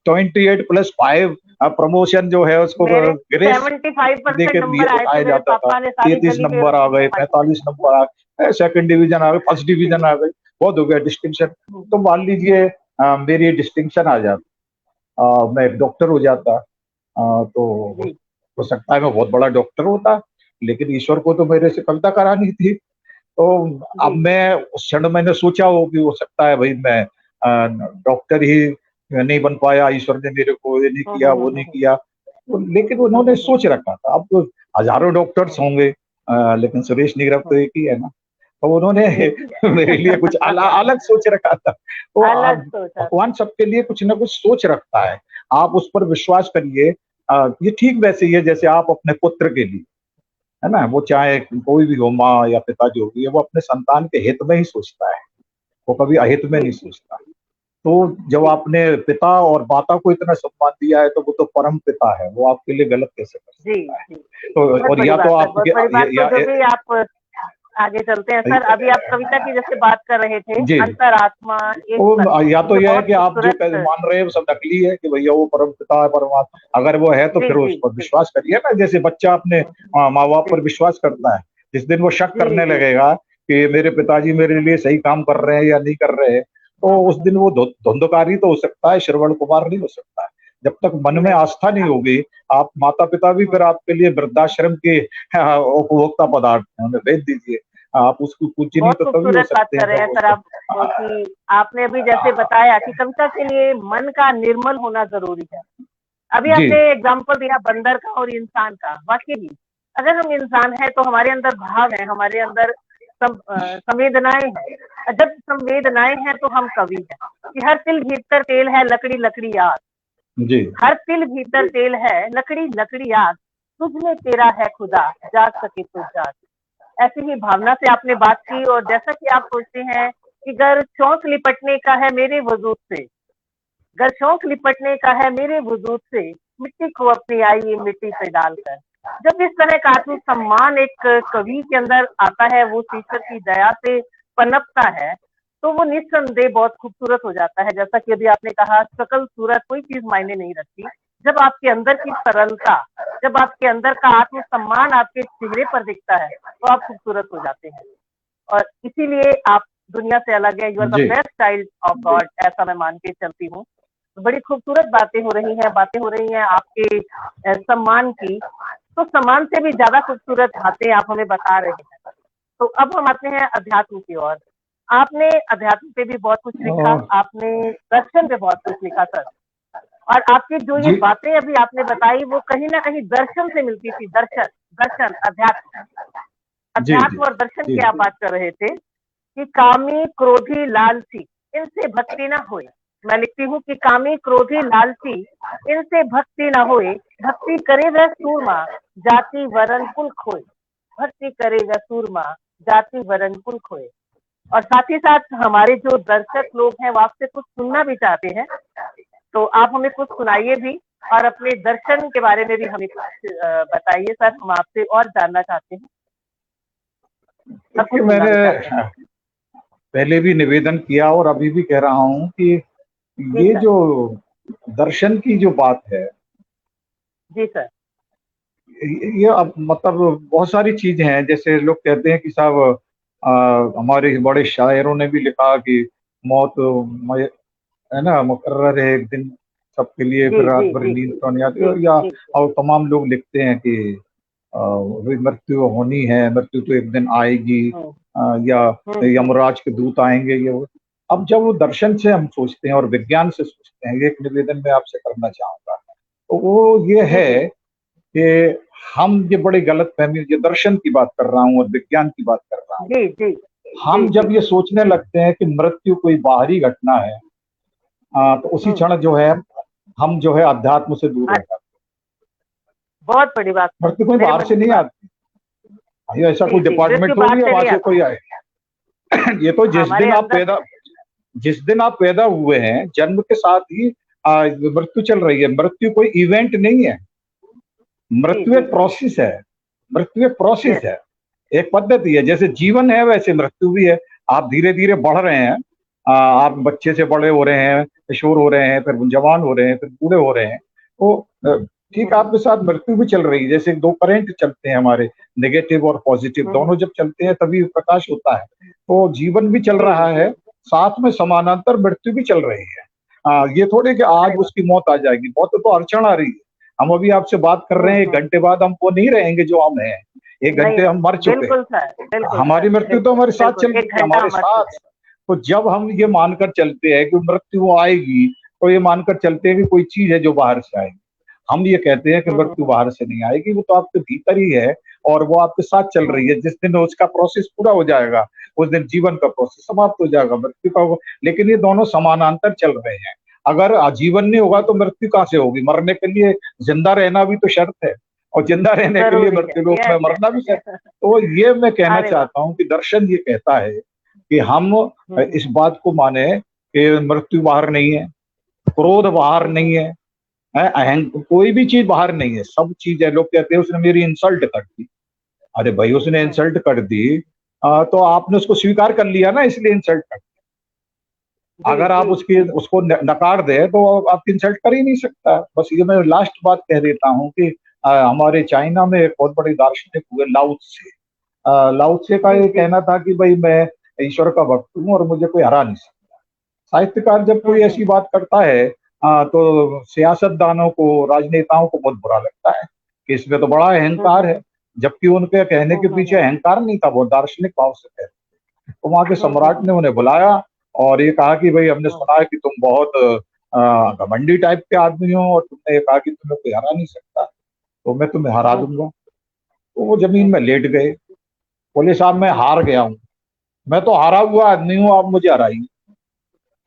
28+5 प्रमोशन जो है उसको ग्रेस देके आया जाता था। 33 नंबर आ गए, 45 नंबर आ गए, सेकंड डिवीजन आ गए, फर्स्ट डिवीजन आ गई, बहुत हो गया डिस्टिंक्शन। तो मान लीजिए मेरी डिस्टिंक्शन आ जाती, मैं एक डॉक्टर हो जाता, तो हो सकता है मैं बहुत बड़ा डॉक्टर होता, लेकिन ईश्वर को तो मेरे से कविता करानी थी। तो अब मैं उस क्षण मैंने सोचा हो कि हो सकता है भाई मैं डॉक्टर ही नहीं बन पाया, ईश्वर ने मेरे को ये नहीं किया वो नहीं किया, तो लेकिन उन्होंने सोच रखा था। अब तो हजारों डॉक्टर्स होंगे लेकिन सुरेश निगरव तो एक ही है ना, तो उन्होंने मेरे लिए कुछ अलग सोच रखा था। तो आप भगवान सबके लिए कुछ ना कुछ सोच रखता है, आप उस पर विश्वास करिए। ये ठीक वैसे ही है जैसे आप अपने पुत्र के लिए, है ना, वो चाहे कोई भी हो, माँ या पिता जो भी है, वो अपने संतान के हित में ही सोचता है, वो कभी अहित में नहीं सोचता। तो जब आपने पिता और माता को इतना सम्मान दिया है तो वो तो परम पिता है, वो आपके लिए गलत कैसे कर सकता है। तो और या तो आप आगे चलते हैं सर। अभी आप कविता की जैसे बात कर रहे थे, अंतरात्मा या तो यह है कि आप जो मान रहे हैं वो सब नकली है कि भैया वो परम पिता है परमात्मा, अगर वो है तो फिर उस पर विश्वास करिए ना, जैसे बच्चा अपने माँ बाप पर विश्वास करता है। जिस दिन वो शक करने लगेगा कि मेरे पिताजी मेरे लिए सही काम कर रहे हैं या नहीं कर रहे हैं, तो उस दिन वो धुंधकारी तो हो सकता है, श्रवण कुमार नहीं हो सकता है। जब तक मन में आस्था नहीं होगी, आप माता पिता भी फिर आपके लिए वृद्धाश्रम के उपभोक्ता पदार्थ हैं, उन्हें भेज दीजिए, आप उसको पूज्य नहीं तो तभी हो सकते हैं सर। आप कि आपने अभी जैसे बताया कि कविता के लिए मन का निर्मल होना जरूरी है। अभी आपने एग्जाम्पल दिया बंदर का और इंसान का। वाकई अगर हम इंसान हैं तो हमारे अंदर भाव है, हमारे अंदर संवेदनाएं हैं। जब संवेदनाएं हैं तो हम कवि हैं कि हर तिल भीतर तेल है, लकड़ी लकड़ी आग। हर तिल भीतर तेल है, लकड़ी लकड़ी आग, तुझमें तेरा है खुदा, जाग सके तो जाग। ऐसी ही भावना से आपने बात की। और जैसा कि आप सोचते हैं कि गर शौक लिपटने का है मेरे वजूद से, गर शौक लिपटने का है मेरे वजूद से, मिट्टी को अपनी आई मिट्टी पे डालकर। जब इस तरह का आत्मसम्मान एक कवि के अंदर आता है, वो ईश्वर की दया से पनपता है, तो वो निस्संदेह बहुत खूबसूरत हो जाता है। जैसा कि अभी आपने कहा, शकल सूरत कोई चीज मायने नहीं रखती। जब आपके अंदर की सरलता, जब आपके अंदर का आत्मसम्मान आपके चेहरे पर दिखता है, तो आप खूबसूरत हो जाते हैं। और इसीलिए आप दुनिया से अलग है। You are the best child of God, ऐसा मैं मान के चलती हूँ। तो बड़ी खूबसूरत बातें हो रही हैं आपके सम्मान की। तो सम्मान से भी ज्यादा खूबसूरत बातें आप हमें बता रहे हैं। तो अब हम आते हैं अध्यात्म की ओर। आपने अध्यात्म पे भी बहुत कुछ लिखा, आपने दर्शन पे बहुत कुछ लिखा सर। और आपकी जो ये बातें अभी आपने बताई वो कहीं ना कहीं दर्शन से मिलती थी। दर्शन अध्यात्म और दर्शन की आप बात कर रहे थे कि कामी क्रोधी लालची इनसे भक्ति ना होए। मैं लिखती हूँ कि कामी क्रोधी लालची इनसे भक्ति ना होए, भक्ति करे वह सूरमा जाति वरण कुल खोए। भक्ति करे वह सूरमा जाति वरण कुल खोए। और साथ ही साथ हमारे जो दर्शक लोग हैं वो आपसे कुछ सुनना भी चाहते हैं, तो आप हमें कुछ सुनाइए भी और अपने दर्शन के बारे में भी हमें कुछ बताइए सर। हम आपसे और जानना चाहते हैं। मैंने पहले भी निवेदन किया और अभी भी कह रहा हूं कि जी ये सर। जो दर्शन की जो बात है, जी सर। ये अब मतलब बहुत सारी चीजें हैं। जैसे लोग कहते हैं कि साहब हमारे बड़े शायरों ने भी लिखा कि मौत है ना मुकर्रर है एक दिन सबके लिए, जी फिर रात जी भर जी नींद जी तो नहीं जी आती, या जी और तमाम लोग लिखते हैं कि वही मृत्यु होनी है, मृत्यु तो एक दिन आएगी, हम्म या हम्म। यमराज के दूत आएंगे, ये वो। अब जब वो दर्शन से हम सोचते हैं और विज्ञान से सोचते हैं, एक निवेदन मैं आपसे करना चाहूंगा, तो वो ये जी है जी कि हम ये बड़ी गलत फहमी, ये दर्शन की बात कर रहा हूँ और विज्ञान की बात कर रहा हूँ। जी जी जी हम जी। जब ये सोचने लगते हैं कि मृत्यु कोई बाहरी घटना है, तो उसी हम्म। क्षण जो है हम जो है अध्यात्म से दूर हाँ, रह जाते हैं। बहुत बड़ी बात सर, मृत्यु कोई मेरे बाहर मन से की नहीं बात। आती, ये ऐसा जी कोई जी, मृत्यु डिपार्टमेंट बाहर थोड़ी है से वहां नहीं से कोई आती, आए। ये तो हमारे अंदर से। जिस दिन आप पैदा हुए हैं, जन्म के साथ ही मृत्यु चल रही है। मृत्यु कोई इवेंट नहीं है, जी मृत्यु जी एक जी। प्रोसेस है। मृत्यु एक प्रोसेस यस। है, एक पद्धति है। जैसे जीवन है वैसे मृत्यु भी है। आप धीरे धीरे बढ़ रहे हैं, आप बच्चे से बड़े हो रहे हैं, किशोर हो रहे हैं, फिर जवान हो रहे हैं, फिर बूढ़े हो रहे हैं। तो ठीक आपके साथ मृत्यु भी चल रही है। जैसे दो करंट चलते हैं हमारे, नेगेटिव और पॉजिटिव, दोनों जब चलते हैं तभी प्रकाश होता है। तो जीवन भी चल जी रहा जी। है, साथ में समानांतर मृत्यु भी चल रही है। ये थोड़े कि आज अरे वाह। उसकी मौत आ जाएगी, मौत तो अड़चन आ रही है। हम अभी आपसे बात कर रहे हैं, एक हम्म। घंटे बाद हम वो नहीं रहेंगे जो हम हैं। एक नहीं, घंटे हम मर चुके हैं, बिल्कुल सर, बिल्कुल हमारी सर, मृत्यु तो बिल्कुल हमारे साथ बिल्कुल, चल रही एक है, घंटा हमारे हम मर साथ। चुके तो जब हम ये मानकर चलते हैं कि मृत्यु वो आएगी, तो ये मानकर चलते हैं कि कोई चीज है जो बाहर से आएगी। हम ये कहते हैं कि हैं। मृत्यु बाहर से नहीं आएगी, वो तो आपके भीतर ही है और वो आपके साथ चल रही है। जिस दिन उसका प्रोसेस पूरा हो जाएगा, उस दिन जीवन का प्रोसेस समाप्त हो जाएगा, मृत्यु का लेकिन ये दोनों समानांतर चल रहे हैं। अगर आजीवन नहीं होगा तो मृत्यु कहाँ से होगी? मरने के लिए जिंदा रहना भी तो शर्त है, और जिंदा रहने के लिए जरूरी है, मृत्यु लोक में यस मरना भी शर्त। यस। तो ये मैं कहना अरे वाह। चाहता हूँ कि दर्शन ये कहता है कि हम इस हम्म बात को माने कि मृत्यु बाहर नहीं है, क्रोध बाहर नहीं हम्म। है, कोई भी चीज बाहर नहीं है, सब चीज है। लोग कहते हैं उसने मेरी इंसल्ट कर दी। अरे भाई, उसने इंसल्ट कर दी, तो आपने उसको स्वीकार कर लिया ना, इसलिए इंसल्ट कर दी। जी अगर आप जी उसकी जी। उसको नकार दे तो आपकी इंसल्ट कर ही नहीं सकता। बस ये मैं लास्ट बात कह देता हूँ कि हमारे चाइना में एक बहुत बड़े दार्शनिक हुए लाओ त्से। लाओ त्से का जी ये जी। कहना था कि भाई मैं ईश्वर का भक्त हूँ और मुझे कोई हरा नहीं सकता। साहित्यकार जब कोई हम्म। ऐसी बात करता है, तो सियासतदानों को, राजनेताओं को बहुत बुरा लगता है कि इसमें तो बड़ा अहंकार हम्म है। जबकि उनके कहने के पीछे अहंकार नहीं था, वो दार्शनिक भाव से कहते। तो वहां के सम्राट ने उन्हें बुलाया और ये कहा कि भाई हमने सुना है कि तुम बहुत घमंडी टाइप के आदमी हो, और तुमने ये कहा कि तुम्हें कोई हरा नहीं सकता, तो मैं तुम्हें हरा दूंगा। तो वो जमीन में लेट गए, बोले साहब मैं हार गया हूँ, मैं तो हारा हुआ आदमी हूँ, आप मुझे हराइए।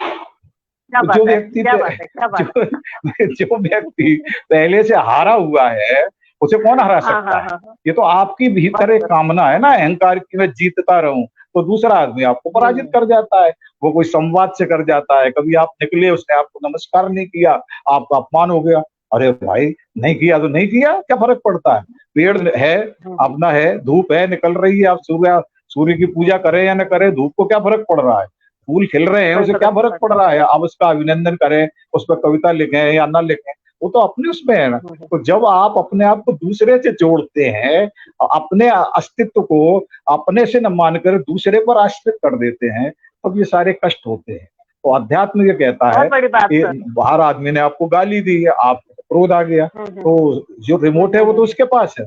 क्या तो जो बात है, व्यक्ति क्या बात है, क्या बात है। जो व्यक्ति पहले से हारा हुआ है, उसे कौन हरा हाँ सकता हाँ है? हाँ हाँ। ये तो आपकी भीतर बस एक बस। कामना है ना, अहंकार की, मैं जीतता रहूं। तो दूसरा आदमी आपको पराजित हम्म कर जाता है, वो कोई संवाद से कर जाता है। कभी आप निकले, उसने आपको नमस्कार नहीं किया, आपका अपमान हो गया। अरे भाई, नहीं किया तो नहीं किया, क्या फर्क पड़ता है? पेड़ है, हम्म अपना है, धूप है, निकल रही है, आप सूर्य की पूजा करें या न करें, धूप को क्या फर्क पड़ रहा है? फूल खिल रहे हैं, कोई उसे क्या फर्क नहीं फर्क पड़ पड़ता। रहा है? आप उसका अभिनंदन करें, उस पर कविता लिखें या ना लिखें, वो तो अपने उसमें है ना। हम्म। तो जब आप अपने आप को दूसरे से जोड़ते हैं, अपने अस्तित्व को अपने से न मानकर दूसरे पर आश्रित कर देते हैं, तब ये सारे कष्ट होते हैं। तो अध्यात्म ये कहता है बहुत बड़ी बात कि सर। बाहर आदमी ने आपको गाली दी है, आपको क्रोध आ गया, तो जो रिमोट है वो तो हम्म। उसके पास है।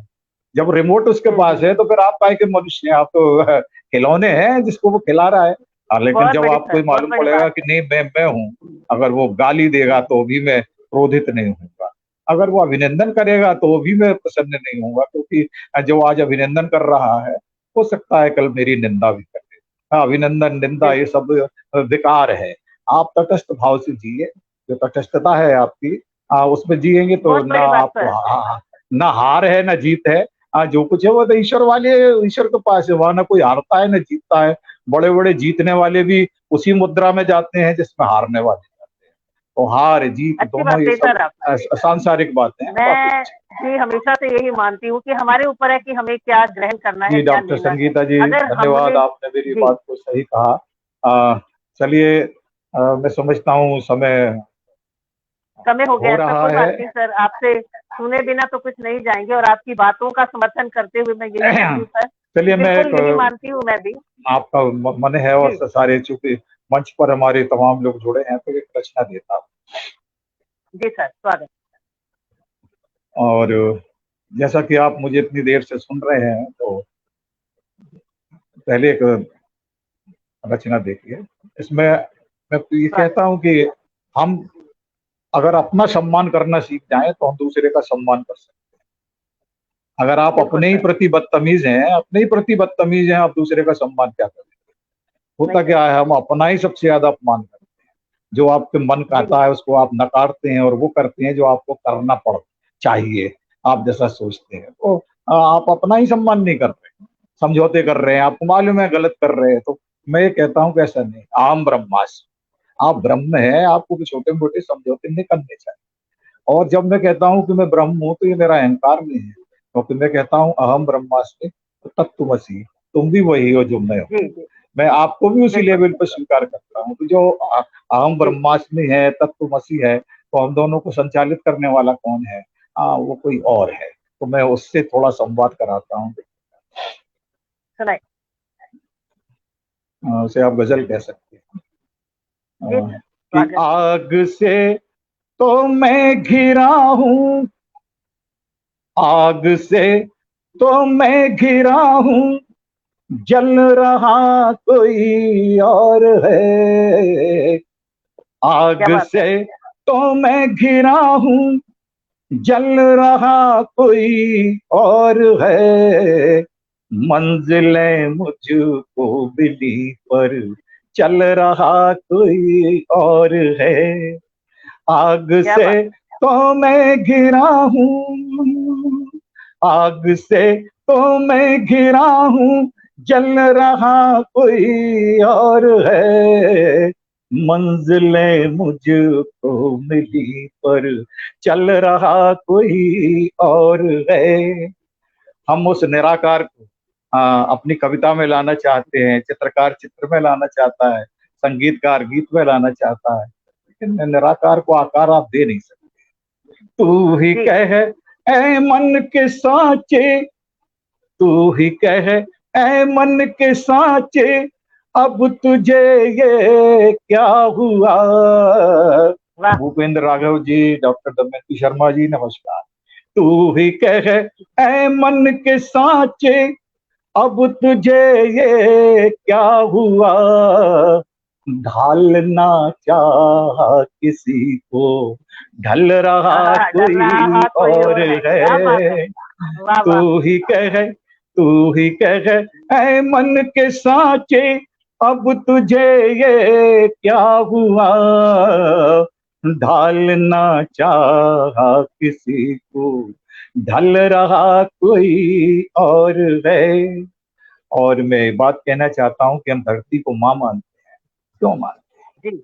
जब रिमोट उसके पास है तो फिर आप काय के मनुष्य हैं? आप तो खिलौने हैं जिसको वो खिला रहा है। लेकिन बहुत जब बड़ी आपको सर, ये बहुत मालूम बड़ी पड़ेगा बात कि है। नहीं, मैं हूँ, अगर वो गाली देगा तो भी मैं क्रोधित नहीं होऊंगा, अगर वो अभिनंदन करेगा तो भी मैं प्रसन्न नहीं होऊंगा, क्योंकि जो आज अभिनंदन कर रहा है, हो सकता है कल मेरी निंदा भी करे। अभिनंदन, निंदा, ये बिल्कुल। सब विकार है। आप तटस्थ भाव से जिए, जो तटस्थता है आपकी, उसमें जिएंगे तो बहुत ना बड़ी बात आपको सर। ना हार है ना जीत है। जो कुछ है वो तो ईश्वर वाले, ईश्वर के पास है। वहां ना कोई हारता है ना जीतता है। बड़े बड़े जीतने वाले भी उसी मुद्रा में जाते हैं जिसमें हारने वाले जाते हैं। तो हार जीत अच्छी दोनों बात ये कही सब सर आपने। सांसारिक बातें हैं, बाकी मैं कुछ भी हमेशा से यही मानती हूँ कि हमारे ऊपर है कि हमें क्या ग्रहण करना है, नहीं। जी क्या डॉक्टर लेना है। संगीता जी, अगर धन्यवाद, हमने। आपने मेरी जी। बात को सही कहा। चलिए, मैं समझता हूँ समय हो गया सर, रहा कोई बात है। नहीं सर, आपसे सुने बिना तो कुछ नहीं जाएंगे और आपकी बातों का समर्थन करते हुए मैं यही कहती हूँ सर, चलिए, मैं बिल्कुल यही मानती हूँ मैं भी। आपका मन है और जी सारे, चूंकि मंच पर हमारे तमाम लोग जुड़े हैं, तो एक रचना देता हूँ। जी सर, स्वागत। और जैसा कि आप मुझे इतनी देर से सुन रहे हैं, तो पहले एक रचना देखिए। इसमें मैं ये कहता हूँ कि हम अगर अपना सम्मान करना सीख जाएं तो हम दूसरे का सम्मान कर सकते हैं। अगर आप बिल्कुल अपने ही सर, प्रति बदतमीज हैं, आप दूसरे का सम्मान क्या करें? होता नहीं क्या करेंगे। है, हम अपना ही सबसे ज्यादा अपमान करते हैं। जो आपके मन का जी आता है उसको आप नकारते हैं, और वो करते हैं जो आपको करना पड़ चाहिए, आप जैसा सोचते हैं। तो आप अपना ही सम्मान नहीं कर रहे, समझौते कर रहे हैं, आपको मालूम है गलत कर रहे हैं। तो मैं ये कहता हूँ कि ऐसा नहीं, आम ब्रह्मास्मि, आप ब्रह्म है, आपको भी छोटे मोटे समझौते नहीं करने चाहिए। और जब मैं कहता हूँ कि मैं ब्रह्म हूँ, तो ये मेरा अहंकार नहीं है, क्योंकि मैं कहता हूँ अहम ब्रह्मास्मि तत्त्वमसि, तुम भी वही हो जो मैं हूँ। जी जी, मैं आपको भी उसी बिल्कुल लेवल सर, पर स्वीकार करता हूँ कि जो अहम जी ब्रह्मास्मि है, तत्त्वमसि है, तो हम दोनों को संचालित करने वाला कौन है? वो कोई और है। तो मैं उससे थोड़ा संवाद कराता हूँ। सुनाइए। उसे आप गजल कह सकते हैं। जी सर, कि स्वागत। आग से तो मैं घिरा हूँ, आग से तो मैं घिरा हूँ, जल रहा कोई और है। क्या आग बात है। से तो मैं घिरा हूँ, जल रहा कोई और है। मंजिलें मुझको मिली पर चल रहा कोई और है। आग क्या से बात है। तो मैं घिरा हूँ, आग से तो मैं घिरा हूँ, जल रहा कोई और है। मंजिलें मुझको मिली पर चल रहा कोई और है। हम उस निराकार को अपनी कविता में लाना चाहते हैं, चित्रकार चित्र में लाना चाहता है, संगीतकार गीत में लाना चाहता है, लेकिन निराकार को आकार आप दे नहीं सकते। तू ही जी कह ऐ मन के साचे, तू ही कह ऐ मन के साचे, अब तुझे ये क्या हुआ। वाह। भूपेंद्र राघव जी, डॉक्टर दमयंती शर्मा जी, नमस्कार। तू ही कह ऐ मन के साचे, अब तुझे ये क्या हुआ। ढालना चाहा किसी को, ढल रहा डर कोई रहा कोई और और है, क्या बात है। है। वाह वाह। तू ही कह, तू ही कह ऐ मन के साचे, अब तुझे ये क्या हुआ। ढालना चाहा किसी को, ढल रहा कोई और है। और मैं बात कहना चाहता हूं कि हम धरती को मां मानते हैं। क्यों मानते हैं? जी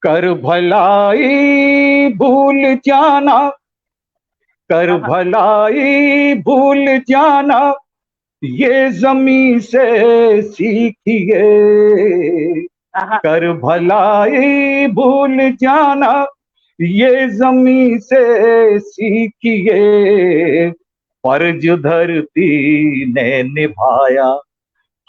कर भलाई भूल जाना, कर हाँ भलाई भूल जाना, ये जमी से सीखिए। हाँ, कर भलाई भूल जाना, ये जमी से सीखिए। फर्ज धरती ने निभाया,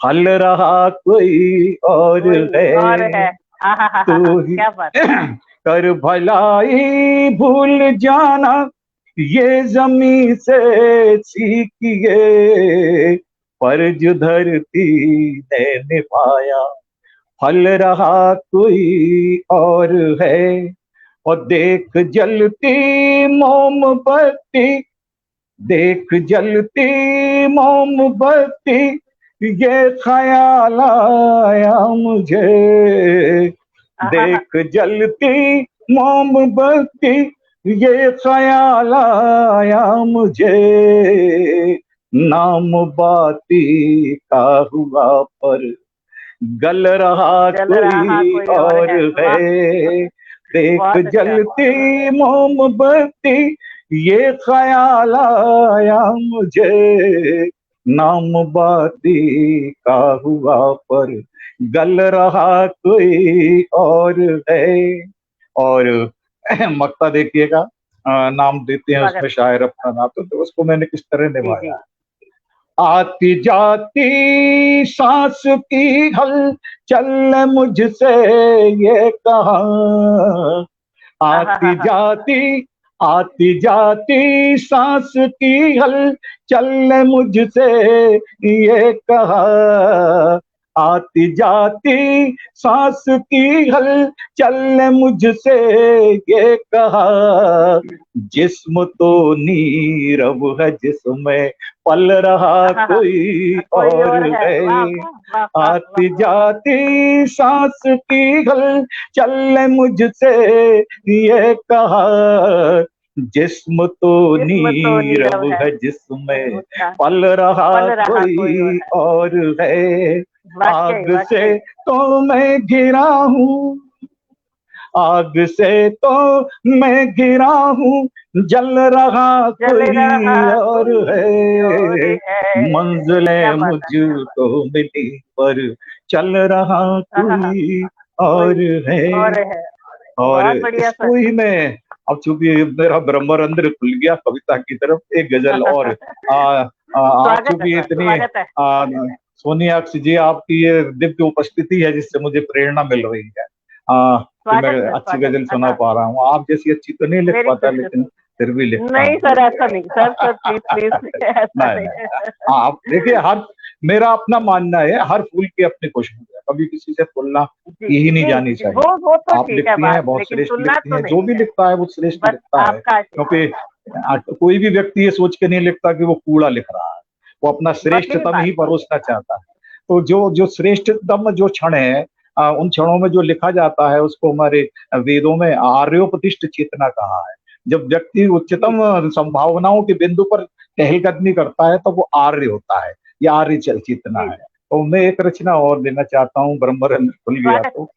हल रहा कोई और कोई और है। है। हाँ, तो ही क्या बात है। कर भलाई भूल जाना, ये जमी से सीखिए। फर्ज धरती ने निभाया, फल रहा कोई और है। और देख जलती मोमबत्ती, देख जलती मोमबत्ती, ये ख्याल आया मुझे। देख जलती मोमबत्ती, ये ख्याल आया मुझे। नाम बाती का हुआ पर गल रहा जल रहा कोई कोई और और है, वाह। है। देख बहुत अच्छा। जलती मोमबत्ती, ये ख्याल आया मुझे। नाम बाती का हुआ पर गल रहा कोई और है। और मक्ता देखिएगा, नाम देते हैं उसमें शायर अपना नाम, तो उसको मैंने किस तरह निभाया। आती जाती सांस की हलचल मुझसे ये कहा, आती जाती सांस की हलचल मुझसे ये कहा, आती जाती सांस की हलचल मुझसे ये कहा, जिस्म तो नीरव है जिसमें पल रहा कोई और है। आती जाती सांस की हलचल मुझसे ये कहा, जिस्म तो नीरव है जिसमें पल रहा कोई और है। आग से तो मैं घिरा हूँ, आग से तो मैं घिरा हूँ, जल रहा कोई और है। मंजिलें मुझको मिली पर चल रहा कोई और है। और इसको ही मैं, अब चूंकि मेरा ब्रह्मरंध्र खुल गया कविता की तरफ, एक गजल और आप चूंकि इतनी सोनियाक्षी जी, आपकी ये दिव्य उपस्थिति है जिससे मुझे प्रेरणा मिल रही है कि मैं अच्छी गजल सुना पा रहा हूँ। आप जैसी अच्छी तो नहीं लिख पाता, लेकिन फिर भी लिखता नहीं सर, ऐसा नहीं सर, प्लीज ऐसा नहीं। आप देखिए, हर मेरा अपना मानना है, हर फूल की अपनी खुशबू है, कभी किसी से तुलना की ही नहीं जानी चाहिए। वो तो आप लिखती हैं, बहुत श्रेष्ठ लिखती हैं, जो भी लिखता है वो श्रेष्ठ लिखता है, क्योंकि कोई भी व्यक्ति ये सोच के नहीं लिखता कि वो कूड़ा लिख रहा है, वो अपना श्रेष्ठतम ही परोसना चाहता है। तो जो श्रेष्ठतम जो क्षण है, उन क्षणों में जो लिखा जाता है उसको हमारे वेदों में आर्योपतिष्ठ चेतना कहा है। जब व्यक्ति उच्चतम संभावनाओं के बिंदु पर टहलकदमी करता है तो वो आर्य होता है, ये आर्य चेतना है। तो मैं एक रचना और देना चाहता हूँ, ब्रह्मरंध्र खुल गया तो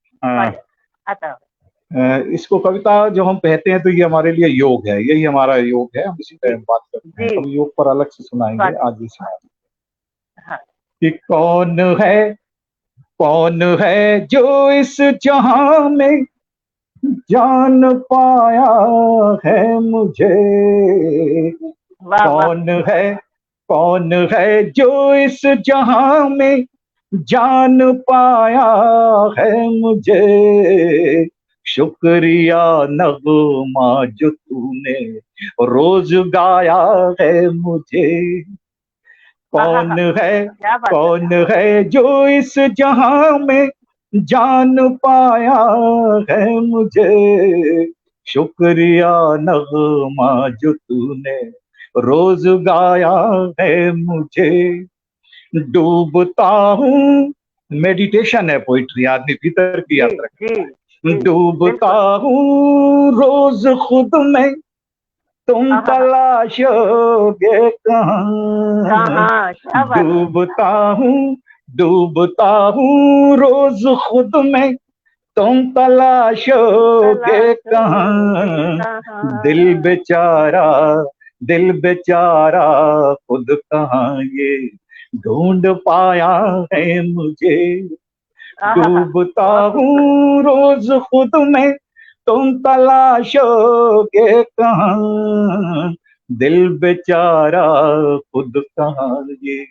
इसको कविता जो हम कहते हैं तो ये हमारे लिए योग है, यही हमारा योग है, हम इसी पर बात करते हैं, कभी योग पर अलग से सुनाएंगे, आज ही सुनाएंगे। कि कौन है जो इस जहां में जान पाया है मुझे, कौन है जो इस जहां में जान पाया है मुझे, शुक्रिया नगमा जो तूने रोज गाया है मुझे। कौन है जो इस जहां में जान पाया है मुझे, शुक्रिया नगमा जो तूने रोज गाया है मुझे। डूबता हूँ, मेडिटेशन है, पोइट्री, आदमी भीतर की यात्रा करता है। डूबता हूँ रोज खुद में, तुम तलाशोगे कहाँ। डूबता हूँ रोज खुद में, तुम तलाशोगे कहाँ। दिल बेचारा खुद कहाँ ये ढूंढ पाया है मुझे। डूबता हूँ रोज खुद में, तुम तलाशोगे कहाँ। दिल बेचारा खुद कहाँ ये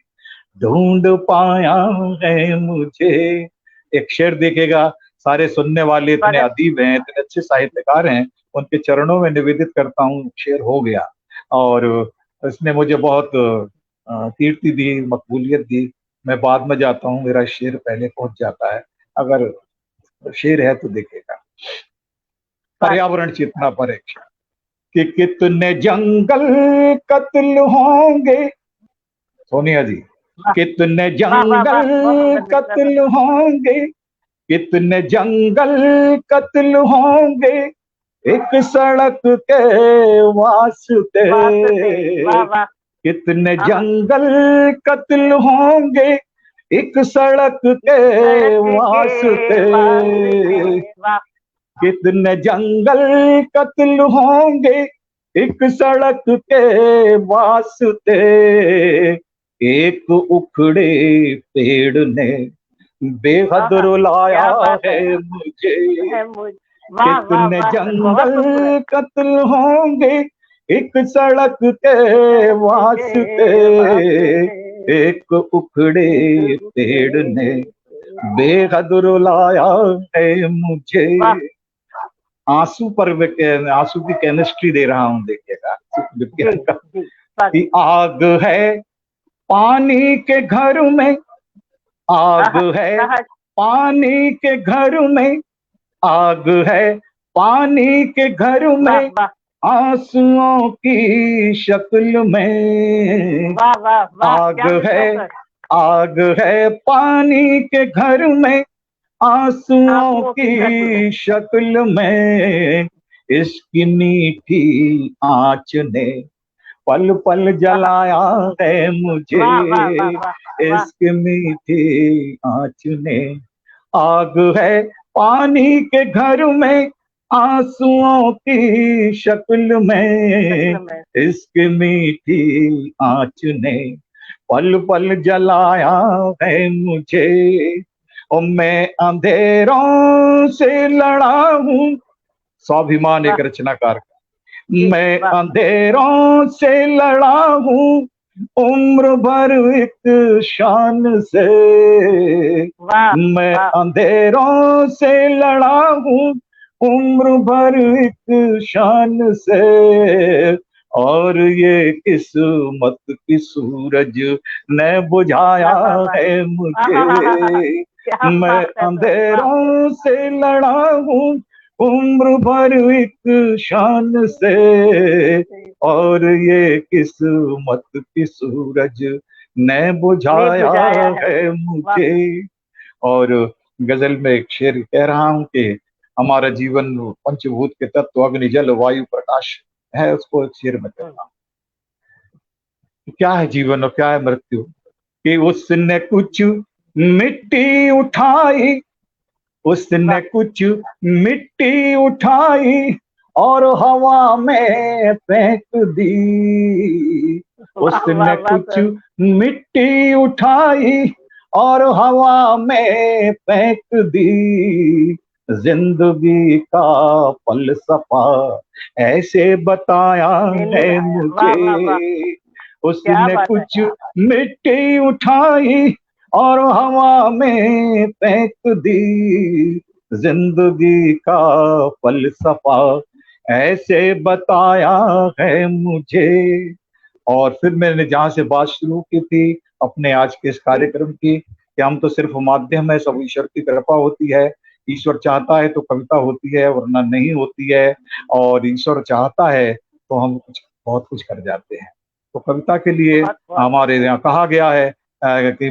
ढूंढ पाया है मुझे। एक शेर देखेगा, सारे सुनने वाले इतने अदीब हैं, इतने अच्छे साहित्यकार हैं, उनके चरणों में निवेदित करता हूँ, शेर हो गया। और इसने मुझे बहुत कीर्ति दी, मकबूलियत दी। मैं बाद में जाता हूँ, मेरा शेर पहले पहुंच जाता है। अगर शेर है तो देखेगा। पर्यावरण चेतना पर एक शेर कि कितने जंगल कत्ल होंगे, सोनिया जी, कितने जंगल कत्ल होंगे, कितने जंगल कत्ल होंगे एक सड़क के वास्ते। कितने जंगल कत्ल होंगे एक सड़क के वास्ते। कितने जंगल कत्ल होंगे एक सड़क के वास्ते। एक उखड़े पेड़ ने बेहद रुलाया है मुझे। कितने जंगल कत्ल होंगे एक सड़क के वास्ते, एक उखड़े पेड़ ने बेहद रुलाया है मुझे। आंसू पर आंसू की केमिस्ट्री दे रहा हूं, देखिएगा। कि आग है पानी के घर में, आग है पानी के घर में, आग है पानी के घर में, आंसुओं की शक्ल में। आग है पानी के घर में, आंसुओं की शक्ल में। इसकी मीठी आँच ने पल पल जलाया है मुझे। इसकी मीठी आँच ने, आग है पानी के घर में, आंसुओं की शक्ल में। इसकी मीठी आँच ने पल पल जलाया है मुझे। और मैं अंधेरों से लड़ा हूँ, स्वाभिमान एक रचनाकार का। मैं अंधेरों से लड़ा हूँ उम्र भर एक शान से। मैं अंधेरों से लड़ा हूँ उम्र भर एक शान से। और ये किस्मत की सूरज ने बुझाया है मुझे। मैं अंधेरों से लड़ा हूँ उम्र भर एक शान से, और ये किस्मत की सूरज ने बुझाया है मुझे। और गजल में एक शेर कह रहा हूँ कि हमारा जीवन पंचभूत के तत्व अग्नि जल वायु प्रकाश है, उसको एक शेर में कहता हूँ। क्या है जीवन और क्या है मृत्यु? कि उसने कुछ मिट्टी उठाई, उसने कुछ मिट्टी उठाई और हवा में फेंक दी। उसने कुछ मिट्टी उठाई और हवा में फेंक दी। जिंदगी का फलसफा ऐसे बताया है मुझे। उसने कुछ मिट्टी उठाई और हवा में फेंक दी। जिंदगी का फलसफा ऐसे बताया है मुझे। और फिर मैंने जहां से बात शुरू की थी अपने आज के इस कार्यक्रम की, कि हम तो सिर्फ माध्यम है, सब ईश्वर की कृपा होती है। ईश्वर चाहता है तो कविता होती है, वरना नहीं होती है। और ईश्वर चाहता है तो हम बहुत कुछ कर जाते हैं। तो कविता के लिए हमारे यहाँ कहा गया है कि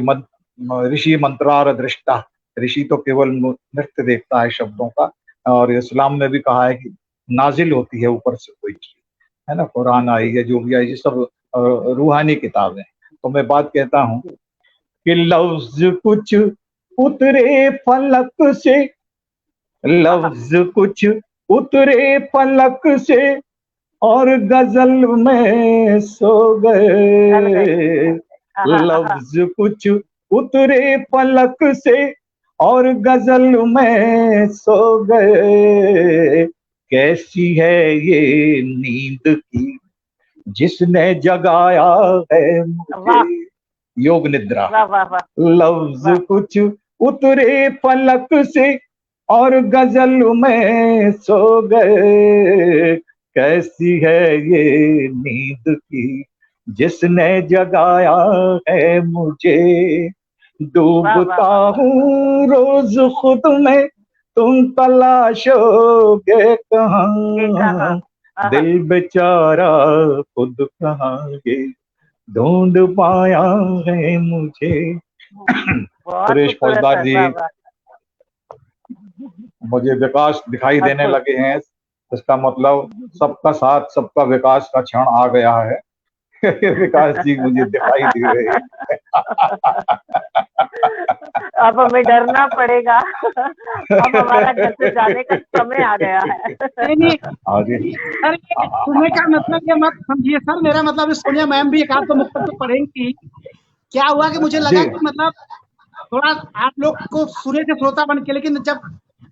ऋषि मंत्रार दृष्टा, ऋषि तो केवल नृत्य देखता है शब्दों का। और इस्लाम में भी कहा है कि नाजिल होती है ऊपर से कोई चीज, है ना। कुरान आई है, जो भी आई, ये सब रूहानी किताबें। तो मैं बात कहता हूँ कि लफ्ज कुछ उतरे फलक से, लफ्ज कुछ उतरे फलक से और गजल में सो गए। लफ्ज कुछ उतरे फलक से और गजल में सो गए। कैसी है ये नींद की जिसने जगाया है मुझे। योग निद्रा। लफ्ज कुछ उतरे फलक से और गजल में सो गए। कैसी है ये नींद की जिसने जगाया है मुझे। डूबता हूँ रोज खुद में, तुम तलाशोगे कहाँ। दिल बेचारा खुद कहाँ ये ढूंढ पाया है मुझे। सुरेश फौजदार जी, मुझे विकास दिखाई देने लगे हैं। इसका मतलब सबका साथ सबका विकास का क्षण आ गया है। विकास जी मुझे दिखाई दे रहे हैं। अब हमें डरना पड़ेगा। अब हमारा घर से जाने का समय आ गया है। नहीं सर, सुनने का मतलब ये मत समझिए सर, मेरा मतलब सोनिया मैम भी एक आध तो मुक्त तो पढ़ेंगी। क्या हुआ कि मुझे लगा कि मतलब थोड़ा आप लोग को सुने थे श्रोता बन के, लेकिन जब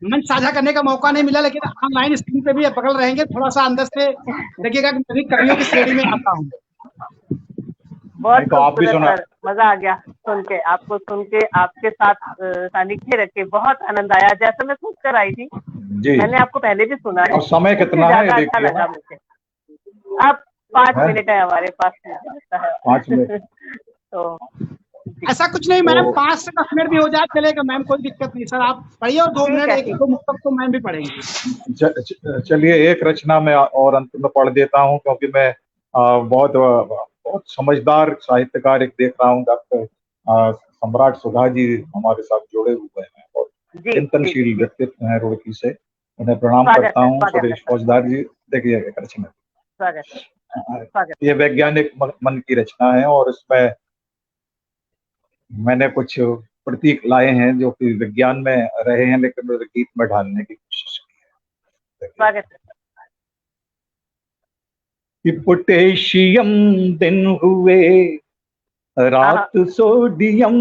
मंच साझा करने का मौका नहीं मिला, लेकिन ऑनलाइन स्क्रीन पे भी बगल रहेंगे, थोड़ा सा अंदर से लगेगा कि मैं भी कवियों की श्रेणी में आता हूँ। बहुत तो आप भी खूबसूरत सुना। सर, मजा आ गया सुन के, आपको सुन के, आपके साथ सानिध्य रख के बहुत आनंद आया। जैसे मैं सोच कर आई थी, जी मैंने आपको पहले भी सुना है, और समय उससे कितना है ज्यादा अच्छा देखिए लगा ना। मुझे। अब 5 है? मिनट है हमारे पास, मुझे लगता है 5 मिनट तो ऐसा कुछ नहीं मैम, तो 5 से 10 मिनट भी हो जाए चलेगा मैम, कोई दिक्कत नहीं सर, आप पढ़िए और 2 ठीक मिनट है, 1-2 मुक्तक तो मैम भी पढ़ेंगी। चलिए एक रचना में और अंत में पढ़ देता हूँ, क्योंकि मैं बहुत समझदार साहित्यकार एक देख रहा हूँ, डॉक्टर सम्राट सुधा जी हमारे साथ जुड़े हुए हैं और जी जी चिंतनशील व्यक्तित्व हैं रुड़की से। उन्हें प्रणाम स्वागत करता है, हूँ। स्वागत है सुरेश सर, फौजदार जी, देखिए एक रचना, स्वागत है, स्वागत। ये वैज्ञानिक मन की रचना है और इसमें मैंने कुछ प्रतीक लाए हैं जो कि विज्ञान में रहे हैं, लेकिन उन्हें गीत में ढालने की कोशिश की है। स्वागत है कि पोटेशियम दिन हुए रात सोडियम,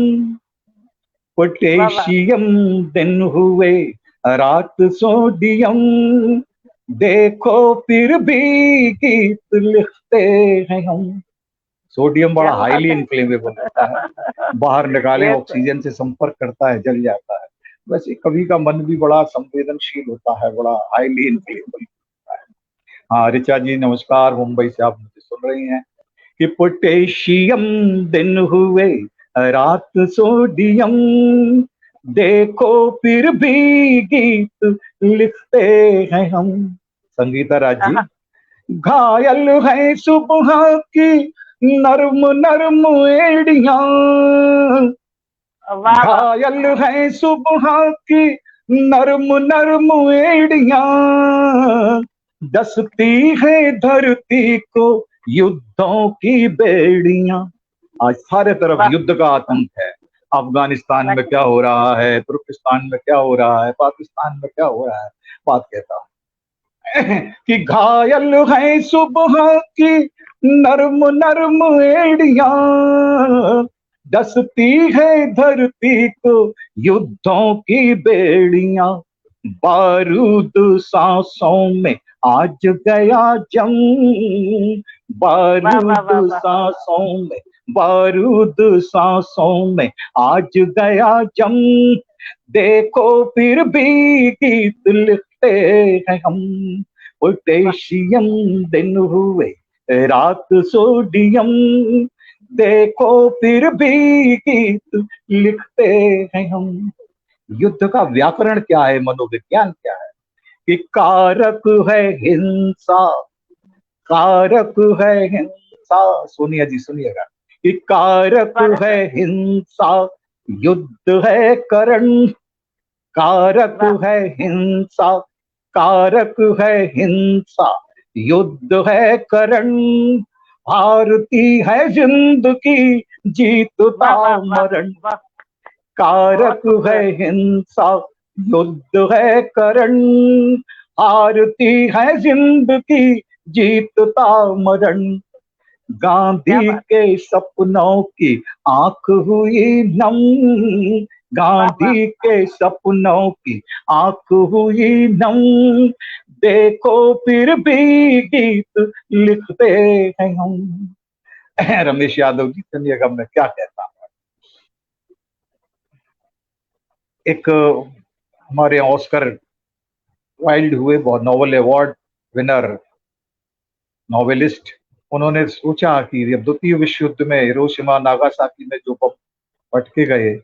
पोटेशियम दिन हुए रात सोडियम, देखो फिर भी गीत लिखते हैं हम। सोडियम बड़ा क्या बात हाईली है। इनफ्लेमेबल होता है, बाहर निकालें Yes, sir. ऑक्सीजन से संपर्क करता है, जल जाता है। वैसे कवि का मन भी बड़ा संवेदनशील होता है, बड़ा हाईली इनफ्लेमेबल होता है। हाँ ऋचा जी नमस्कार, मुंबई से आप मुझे सुन रही हैं। कि पोटेशियम दिन हुए रात सोडियम, देखो फिर भी गीत लिखते हैं हम। संगीता राज जी, घायल है सुबह की नर्म नर्म एड़ियां, घायल है सुबह की नर्म नर्म एड़ियां, डसती है धरती को युद्धों की बेड़ियां। आज सारे तरफ युद्ध का आतंक है। अफगानिस्तान में क्या हो रहा है, तुर्किस्तान में क्या हो रहा है, पाकिस्तान में क्या हो रहा है। बात कहता हूं कि घायल है सुबह की नर्म नर्म एड़ियां, डसती है धरती को युद्धों की बेड़ियां, बारूद सांसों में आज गया जम, बारूद सांसों में, बारूद सांसों में आज गया जम, देखो फिर भी गीत लिखते हैं हम। पोटेशियम दिन हुए रात सोडियम, देखो फिर भी गीत लिखते हैं हम। युद्ध का व्याकरण क्या है, मनोविज्ञान क्या है? कि कारक है हिंसा, कारक है हिंसा, सोनिया जी सुनिएगा, कि कारक है हिंसा, युद्ध है करण, कारक है हिंसा, कारक है हिंसा, युद्ध है करण, हारती है जिंदगी जीतता मरण, कारक है हिंसा, युद्ध है करण, हारती है जिंदगी जीतता मरण, गांधी के सपनों की आंख हुई नम, गांधी के सपनों की आंख हुई नम, देखो फिर भी गीत लिखते हैं हम। रमेश यादव जी सुनिएगा मैं क्या कहता हूँ। एक हमारे ऑस्कर वाइल्ड हुए, बहुत नोबेल अवार्ड विनर नॉवेलिस्ट, उन्होंने सोचा कि जब द्वितीय विश्व युद्ध में हिरोशिमा नागासाकी में जो बम पटके गए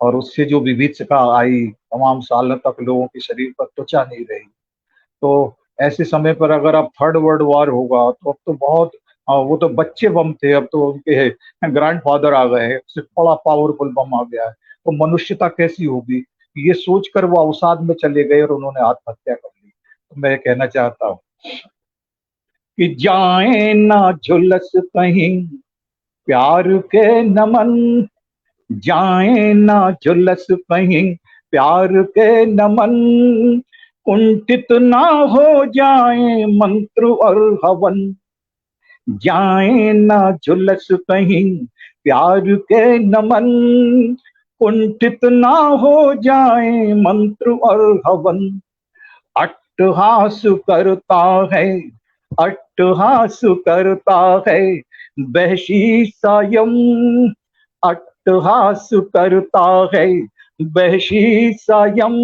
और उससे जो विभीषिका आई, तमाम सालों तक लोगों के शरीर पर त्वचा नहीं रही, तो ऐसे समय पर अगर अब थर्ड वर्ल्ड वॉर होगा तो अब तो बहुत वो तो बच्चे बम थे, अब तो उनके ग्रैंडफादर आ गए, उससे बड़ा पावरफुल बम आ गया है, तो मनुष्यता कैसी होगी, ये सोचकर वो अवसाद में चले गए और उन्होंने आत्महत्या कर ली। तो मैं कहना चाहता हूँ कि जाए ना झुलस कहीं प्यार के नमन, जाए ना झुलस कहीं प्यार के नमन, कुंठित ना हो जाए मंत्र और हवन, जाए ना झुलस कहीं प्यार के नमन, कुंठित ना हो जाए मंत्र और हवन। अट्टहास करता है, अट्टहास करता है वहशी सायम। अट्टहास करता है वहशी सायम।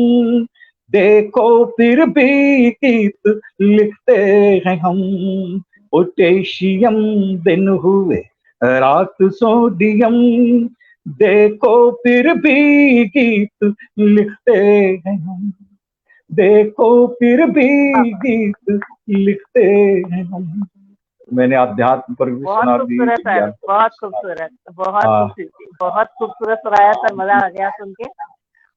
देखो फिर भी गीत लिखते हैं हम। पोटेशियम दिन हुए रात सोडियम। देखो फिर भी गीत लिखते हैं हम। देखो फिर भी गीत लिखते हैं हम। मैंने अध्यात्म पर भी बहुत सुना दी, खूबसूरत सर, विज्ञान पर बहुत भी सुना दी। खूबसूरत, बहुत हाँ, खूबसूरत, बहुत खूबसूरत सुनाया सर, मजा आ गया सुन के।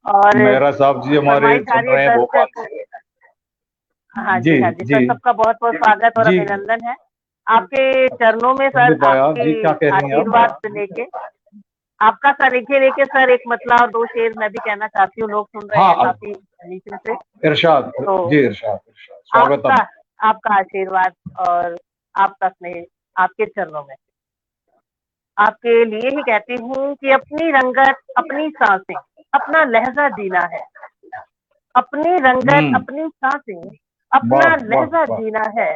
और मेहरा साहब जी हमारे फरमाइश आ सुन रही है रहे हैं भोपाल दर्शक। से। हाँ जी जी, हाँ जी जी सर, सबका बहुत बहुत स्वागत और जी। अभिनंदन है आपके चरणों में सर। संदीप आया आपके जी, क्या कह रही हैं आप? आशीर्वाद से लेके आपका सरीखे लेके सर, एक मतला और दो शेर मैं भी कहना चाहती हूँ, लोग सुन रहे हैं हाँ, काफी नीचे से। इरशाद तो जी, इरशाद इरशाद, आपका स्वागतम। आपका आशीर्वाद और आपका स्नेह आपके चरणों में। आपके लिए ही कहती हूँ कि अपनी रंगत, अपनी सांसें, अपना लहजा जीना है। अपनी रंगत, अपनी सांसें, वाह अपना वाह लहजा वाह। जीना है।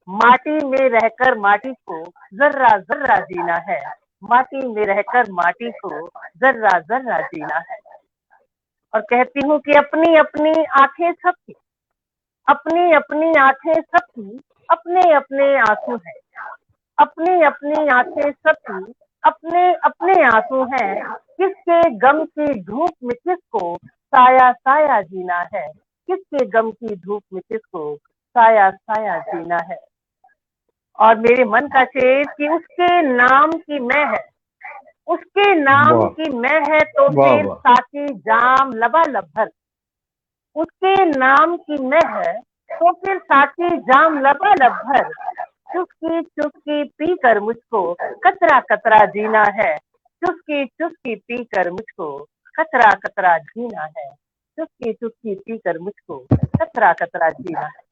माटी में रहकर माटी को जर्रा जर्रा जीना है। माटी में रहकर माटी को जर्रा जर्रा जीना है। और कहती हूँ कि अपनी अपनी आंखें सबकी, अपनी अपनी आंखें सबकी, अपने अपने आंसू हैं। अपनी अपनी आंखें सबकी, अपने अपने आंसू हैं। किसके गम की धूप में किसको साया साया जीना है। किसके गम की धूप में किसको साया साया जीना है। और मेरे मन का शेर कि उसके नाम की मैं है, उसके नाम वाह की मैं है तो वाह फिर वाह। साकी जाम लबालब भर। उसके नाम की मैं है तो फिर साकी जाम लबालब भर। चुस्की चुस्की पी कर मुझको कतरा कतरा जीना है। चुस्की चुस्की पी कर मुझको कतरा कतरा जीना है। चुस्की चुस्की पी कर मुझको कतरा कतरा जीना है।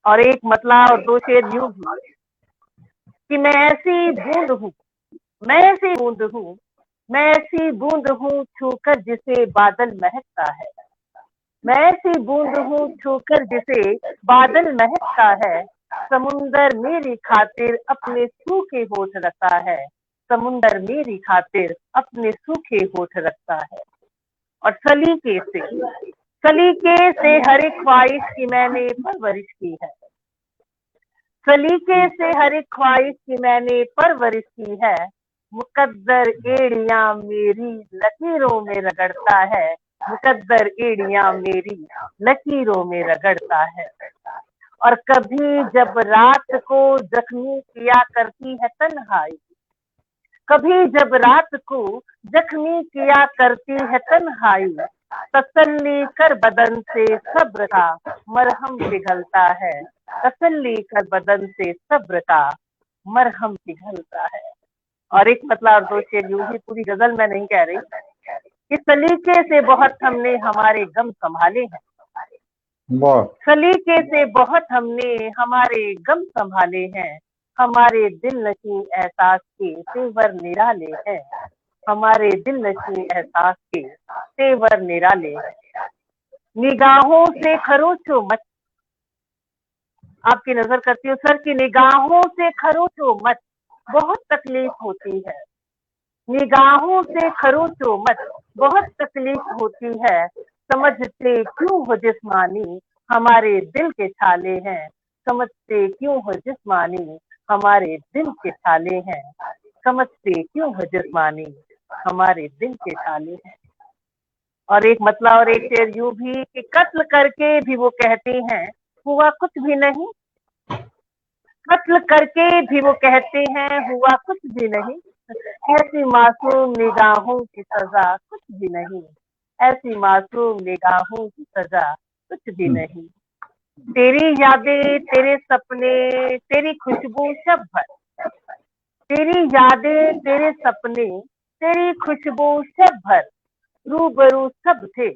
और एक मतला और दो शेर यूं भी कि मैं ऐसी बूंद हूँ, मैं ऐसी बूंद हूँ, मैं ऐसी बूंद हूँ छूकर जिसे बादल महकता है। मैं ऐसी बूंद हूँ छूकर जिसे बादल महकता है। समुंदर मेरी खातिर अपने सूखे होठ रखता है। समुंदर मेरी खातिर अपने सूखे होठ रखता है। और सलीके से हर एक ख्वाहिश की मैंने परवरिश की है। सलीके से हर एक ख्वाहिश की मैंने परवरिश की है। मुकद्दर एड़ियां मेरी लकीरों में रगड़ता है। मुकद्दर एड़ियां मेरी लकीरों में रगड़ता है। और कभी जब रात को जख्मी किया करती है तन्हाई, कभी जब रात को जख्मी किया करती है तन्हाई, तसल्ली कर बदन से सब्र का मरहम पिघलता है। तसल्ली कर बदन से सब्र का मरहम पिघलता है। और एक मतलब और दो शेर यूं ही, पूरी गजल मैं नहीं कह रही। इस सलीके से बहुत हमने हमारे गम संभाले हैं। वाह। सलीके से बहुत हमने हमारे गम संभाले हैं। हमारे दिल नशी एहसास के तेवर निराले हैं। हमारे दिल नशी एहसास के तेवर निराले हैं। निगाहों से खरोचो मत, आपकी नजर करती हूँ सर की निगाहों से खरोचो मत, बहुत तकलीफ होती है। निगाहों से खरोचो मत, बहुत तकलीफ होती है। समझते क्यों हो जिस्मानी हमारे दिल के छाले हैं। समझते क्यों हो जिस्मानी हमारे दिल के छाले हैं। समझते क्यों हो जिस्मानी हमारे दिल के छाले हैं। और एक मतला और एक शेर यूं भी कि कत्ल करके भी वो कहती हैं हुआ कुछ भी नहीं। कत्ल करके भी वो कहते हैं हुआ कुछ भी नहीं। ऐसी मासूम निगाहों की सजा कुछ भी नहीं। ऐसी मासूम निगाहों की सजा कुछ भी नहीं। तेरी यादें, तेरे सपने, तेरी खुशबू शब भर। तेरी यादें, तेरे सपने, तेरी खुशबू शब भर। रूबरू सब थे,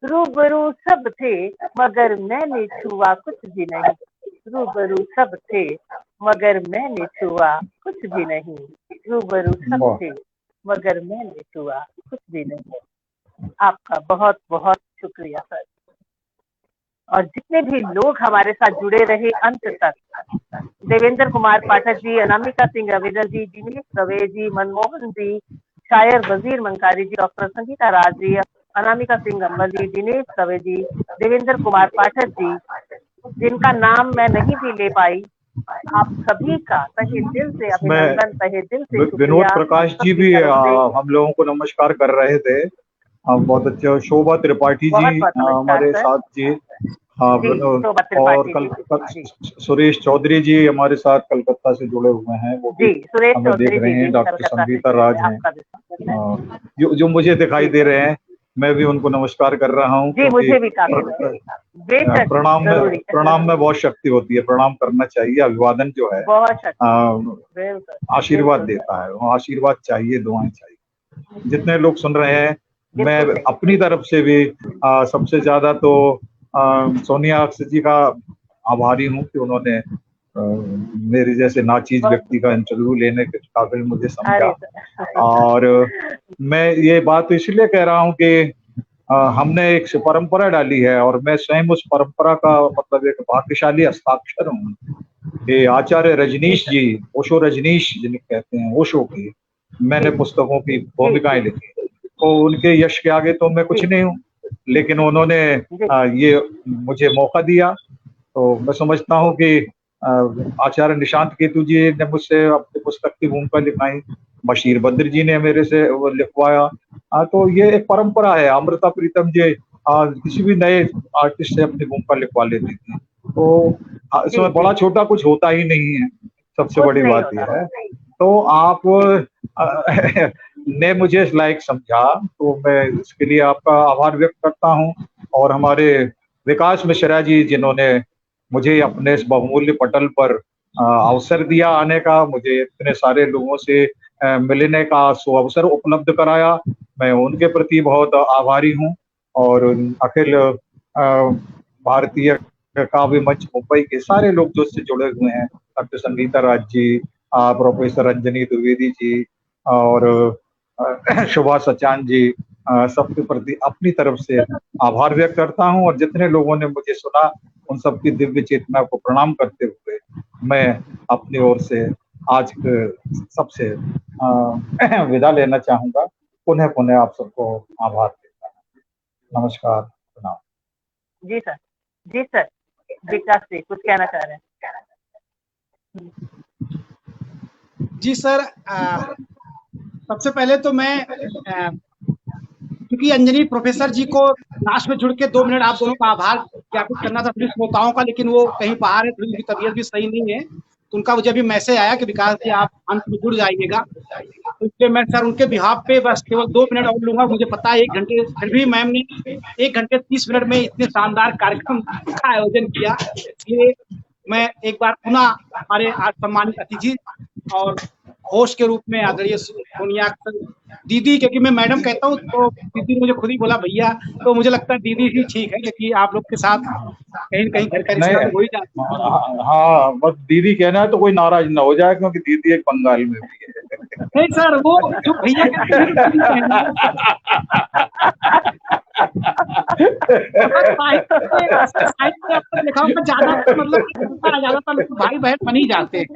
रूबरू सब थे, मगर मैंने छुआ कुछ भी नहीं। रूबरू सब थे, मगर मैंने छुआ कुछ भी नहीं। रूबरू सब वाह थे, मगर मैंने छुआ कुछ भी नहीं। आपका बहुत बहुत शुक्रिया सर। और जितने भी लोग हमारे साथ जुड़े रहे अंत तक, देवेंद्र कुमार पाठक जी, अनामिका सिंह रविंदर जी, दिनेश दवे जी, मनमोहन जी, शायर वजीर मंकारी जी, डॉक्टर संगीता राज जी, अनामिका सिंह अम्बल जी, दिनेश दवे जी, देवेंद्र कुमार पाठक जी, जिनका नाम मैं नहीं भी ले पाई, आप सभी का तहे दिल से इसमें अभिनंदन, तहे दिल से विनोद शुक्रिया। प्रकाश जी सबकी भी तरफ से हम लोगों को नमस्कार कर रहे थे। बहुत अच्छे। शोभा त्रिपाठी जी बहुत बहुत नमस्कार हमारे सर साथ जी। हाँ जी। विनोद। शोभा और त्रिपाठी जी। सुरेश चौधरी जी हमारे साथ कलकत्ता से जुड़े हुए हैं, वो भी जी, सुरेश हमें देख चौधरी रहे जी हैं। भी डॉक्टर कलकत्ता से संगीता जुड़े राज हैं, हैं। आपका भी स्वागत है। हाँ, जो मुझे दिखाई जी दे रहे हैं, मैं भी उनको नमस्कार कर रहा हूँ, जी, क्योंकि मुझे भी काफी बेशक जरूरी प्रणाम में बहुत शक्ति होती है। प्रणाम करना चाहिए। अभिवादन जो है बहुत शक्ति, आ, बिल्कुल आशीर्वाद बिल्कुल देता है। वो आशीर्वाद चाहिए, दुआएं चाहिए। जितने लोग सुन रहे हैं, मैं बिल्कुल सही। अपनी तरफ से भी सबसे ज्यादा तो सोनिया अक्सर जी का आभारी हूँ कि उन्होंने मेरे जैसे नाचीज व्यक्ति का इंटरव्यू लेने के काबिल मुझे समझा। अरे सर और मैं ये बात इसलिए कह रहा हूँ कि हमने एक परंपरा डाली है, और मैं स्वयं उस परंपरा का मतलब एक भाग्यशाली हस्ताक्षर हूँ कि आचार्य रजनीश जी, ओशो रजनीश जिन्हें कहते हैं, ओशो की मैंने पुस्तकों की जी भूमिकाएं लिखी। तो उनके यश के आगे तो मैं कुछ जी नहीं हूँ, लेकिन उन्होंने जी ये मुझे मौका दिया। तो मैं समझता हूँ कि आचार्य निशांत केतु जी ने मुझसे अपनी पुस्तक की भूमिका लिखाई, बशीर बद्र जी ने मेरे से वो लिखवाया। तो ये एक परंपरा है। अमृता प्रीतम जी किसी भी नए आर्टिस्ट से अपनी भूमिका लिखवा लेती थी। तो जी इसमें बड़ा छोटा कुछ होता ही नहीं है, सबसे कुछ बड़ी नहीं बात होता यह है। तो आप ने मुझे इस लायक समझा, तो मैं इसके लिए आपका आभार व्यक्त करता हूँ। और हमारे विकास मिश्रा जी, जिन्होंने मुझे अपने इस बहुमूल्य पटल पर अवसर दिया आने का, मुझे इतने सारे लोगों से मिलने का अवसर उपलब्ध कराया, मैं उनके प्रति बहुत आभारी हूँ। और अखिल भारतीय काव्य मंच मुंबई के सारे लोग जो इससे जुड़े हुए हैं, डॉक्टर संगीता राज जी, प्रोफेसर अंजनी द्विवेदी जी, और शुभा सचान जी, सबके प्रति अपनी तरफ से आभार व्यक्त करता हूँ। और जितने लोगों ने मुझे सुना, उन सबकी दिव्य चेतना को प्रणाम करते हुए मैं अपनी ओर से आज सबसे विदा लेना चाहूंगा। पुनः पुनः आप सबको आभार देता हूँ। नमस्कार, प्रणाम। जी सर, जी सर, विकास जी कुछ कहना चाह रहे हैं? जी सर, सबसे पहले तो मैं क्योंकि अंजनी प्रोफेसर जी को लास्ट में जुड़ के 2 मिनट आप दोनों का आभार ज्ञापित करना था सभी श्रोताओं का, लेकिन वो कहीं बाहर है, थोड़ी उनकी तबीयत भी सही नहीं है, तो उनका मुझे अभी मैसेज आया कि विकास जी आप अंत में जुड़ जाइएगा। तो इसलिए मैं सर उनके बिहाफ पे बस केवल 2 मिनट और लूंगा। मुझे पता है 1 घंटे, फिर भी मैम ने 1 घंटे 30 मिनट में इतने शानदार कार्यक्रम का आयोजन किया, इसलिए मैं एक बार पुनः हमारे आज सम्मानित अतिथि और होस्ट के रूप में आदरणीय सोनिया दीदी, क्योंकि मैं मैडम कहता हूँ तो दीदी मुझे खुद ही बोला भैया, तो मुझे लगता है दीदी ही ठीक है, क्योंकि आप लोग के साथ कहीं न कहीं घर का रिश्ता तो हो ही जाता है। हाँ, बस दीदी कहना है तो कोई नाराज ना हो जाए, क्योंकि दीदी एक बंगाल में भी है। नहीं सर, वो जो भैया कहते हैं साहित्य आपने देखा होगा, ज्यादातर लोग भाई बहन बन ही जाते हैं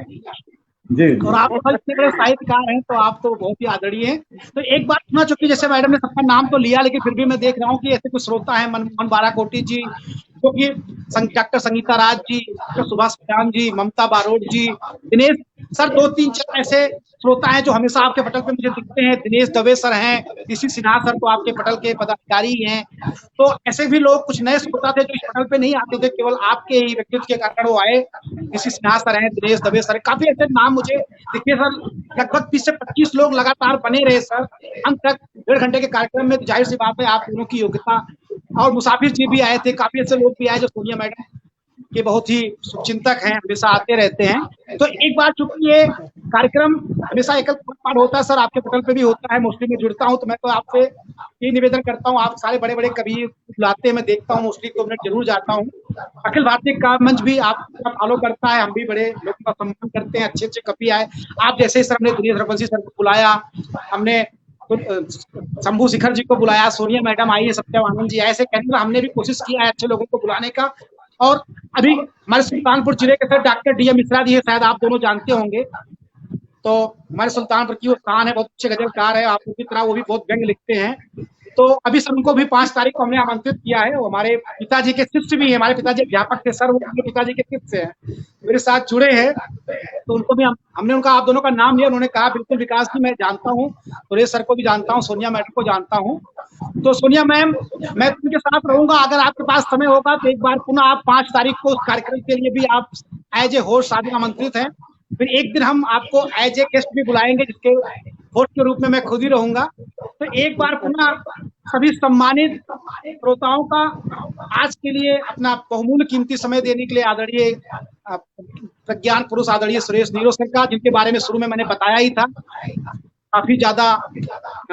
जी। और आप तो इतने बड़े साहित्यकार हैं, तो आप तो बहुत ही आदरणीय हैं। तो एक बात सुना, चूंकि जैसे मैडम ने सबका नाम तो लिया, लेकिन फिर भी मैं देख रहा हूँ कि ऐसे कुछ श्रोता हैं, मनमोहन बाराकोटी जी, जो कि डॉक्टर संगीता राज जी, डॉक्टर सुभाष सचान जी, ममता बारोट जी, दिनेश सर, 2-3-4 ऐसे श्रोता हैं जो हमेशा आपके पटल पे मुझे दिखते हैं। दिनेश दवे सर हैं, ऋषि सिन्हा सर तो आपके पटल के पदाधिकारी हैं। तो ऐसे भी लोग कुछ नए श्रोता थे जो इस पटल पे नहीं आते थे, केवल आपके ही व्यक्तित्व के कारण वो आए। ऋषि सिन्हा सर हैं, दिनेश दवे सर, काफी ऐसे नाम मुझे दिखे सर। लगभग 20 से 25 लोग लगातार बने रहे सर अंत तक 1.5 घंटे के कार्यक्रम में। जाहिर सी बात है आप दोनों की योग्यता, और मुसाफिर जी भी आए थे, काफी ऐसे लोग भी आए जो सोनिया मैडम के बहुत ही शुभचिंतक हैं, हमेशा आते रहते हैं। तो एक बार चूंकि ये कार्यक्रम हमेशा एकल पाठ होता है सर, आपके पटल पे भी होता है, मोस्टली मैं जुड़ता हूँ, तो मैं तो आपसे ये निवेदन करता हूँ, आप सारे बड़े बड़े कवि बुलाते हैं, मैं देखता हूँ मोस्टली, तो मैं जरूर जाता हूँ। अखिल भारतीय काव्य मंच भी आपका फॉलो करता है, हम भी बड़े लोगों का सम्मान करते हैं, अच्छे अच्छे कवि आए। आप जैसे सर, हमने दिनेश रघुवंशी सर को बुलाया, हमने शंभू शिखर जी को बुलाया, सोनिया मैडम आई है, सत्यम आनंद जी ऐसे कहने हमने भी कोशिश किया है अच्छे लोगों को बुलाने का। और अभी हमारे सुल्तानपुर जिले के sir doctor DM. Mishra ji है, शायद आप दोनों जानते होंगे। तो हमारे सुल्तानपुर की वो स्थान है, बहुत अच्छे गजलकार है, आप की तरह वो भी बहुत व्यंग लिखते हैं। तो अभी सर उनको भी 5 तारीख को हमने आमंत्रित किया है। वो हमारे पिताजी के शिष्य भी है, हमारे पिताजी अध्यापक थे सर, वो उनके पिताजी के शिष्य हैं, मेरे साथ जुड़े हैं। तो उनको भी हमने उनका आप दोनों का नाम लिया, उन्होंने कहा बिल्कुल विकास जी मैं जानता हूँ, सुरेश सर को भी जानता हूँ, सोनिया मैडम को जानता हूँ। तो सोनिया मैम मैं उनके साथ रहूंगा, अगर आपके पास समय होगा तो एक बार पुनः आप 5 तारीख को उस कार्यक्रम के लिए भी आप एज ए होस्ट आदि आमंत्रित हैं। फिर एक दिन हम आपको एज ए गेस्ट भी बुलाएंगे, जिसके होस्ट के रूप में मैं खुद ही रहूंगा। तो एक बार पुनः सभी सम्मानित श्रोताओं का आज के लिए अपना बहुमूल्य कीमती समय देने के लिए आदरणीय प्रज्ञान पुरुष आदरणीय सुरेश नीरो सर का, जिनके बारे में शुरू में मैंने बताया ही था, काफी ज्यादा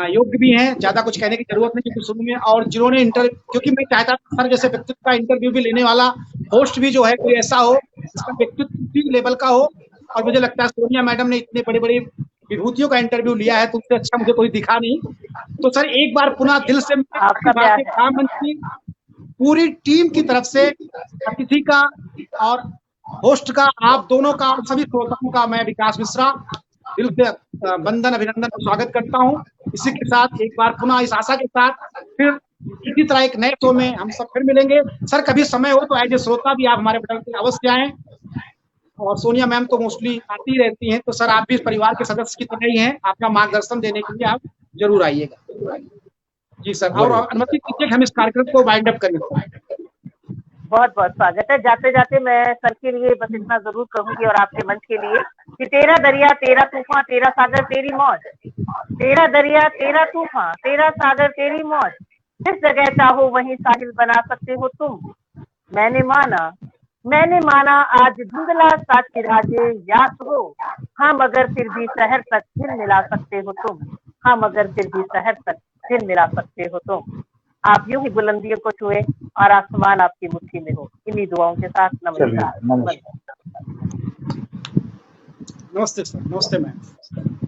योग्य भी हैं, ज्यादा कुछ कहने की जरूरत नहीं क्योंकि शुरू में, और जिन्होंने क्योंकि मैं चाहता था सर जैसे व्यक्तित्व का इंटरव्यू भी लेने वाला होस्ट भी जो है कोई ऐसा हो जिसका व्यक्तित्व लेवल का हो। और मुझे लगता है सोनिया मैडम ने इतने बड़े बड़े विभूतियों का इंटरव्यू लिया है, तो उससे अच्छा मुझे कोई दिखा नहीं। तो सर एक बार पुनः दिल से काम मंच की पूरी टीम की तरफ से अतिथि का और होस्ट का, आप दोनों का और सभी श्रोताओं का मैं विकास मिश्रा दिल से वंदन अभिनंदन को स्वागत करता हूं। इसी के साथ एक बार पुनः इस आशा के साथ फिर इसी तरह एक नए शो में हम सब फिर मिलेंगे। सर कभी समय हो तो एज ए श्रोता भी आप हमारे पटल पे अवश्य आएं, और सोनिया मैम तो मोस्टली आती रहती हैं, तो सर आप भी इस परिवार के सदस्य की तरह ही हैं, आपका मार्गदर्शन देने के लिए आप जरूर आइएगा। जी सर, और अनुमति दीजिए हम इस कार्यक्रम को वाइंड अप करें। बहुत बहुत स्वागत है। जाते जाते मैं सर के लिए बस इतना जरूर कहूंगी और आपके मंच के लिए कि तेरा दरिया तेरा तूफान तेरा सागर तेरी मौज, तेरा दरिया तेरा तूफान तेरा सागर तेरी मौज, जिस जगह चाहो वहीं साहिल बना सकते हो तुम। मैंने माना आज धुंधला सा चिरागे याद हो, हाँ मगर फिर भी शहर तक फिर मिला सकते हो तुम, हाँ मगर फिर भी शहर तक फिर मिला सकते हो तुम। आप यूं ही बुलंदियों को छुए और आसमान आपकी मुट्ठी में हो। इन्हीं दुआओं के साथ नमस्कार। नमस्ते सर, नमस्ते मैम।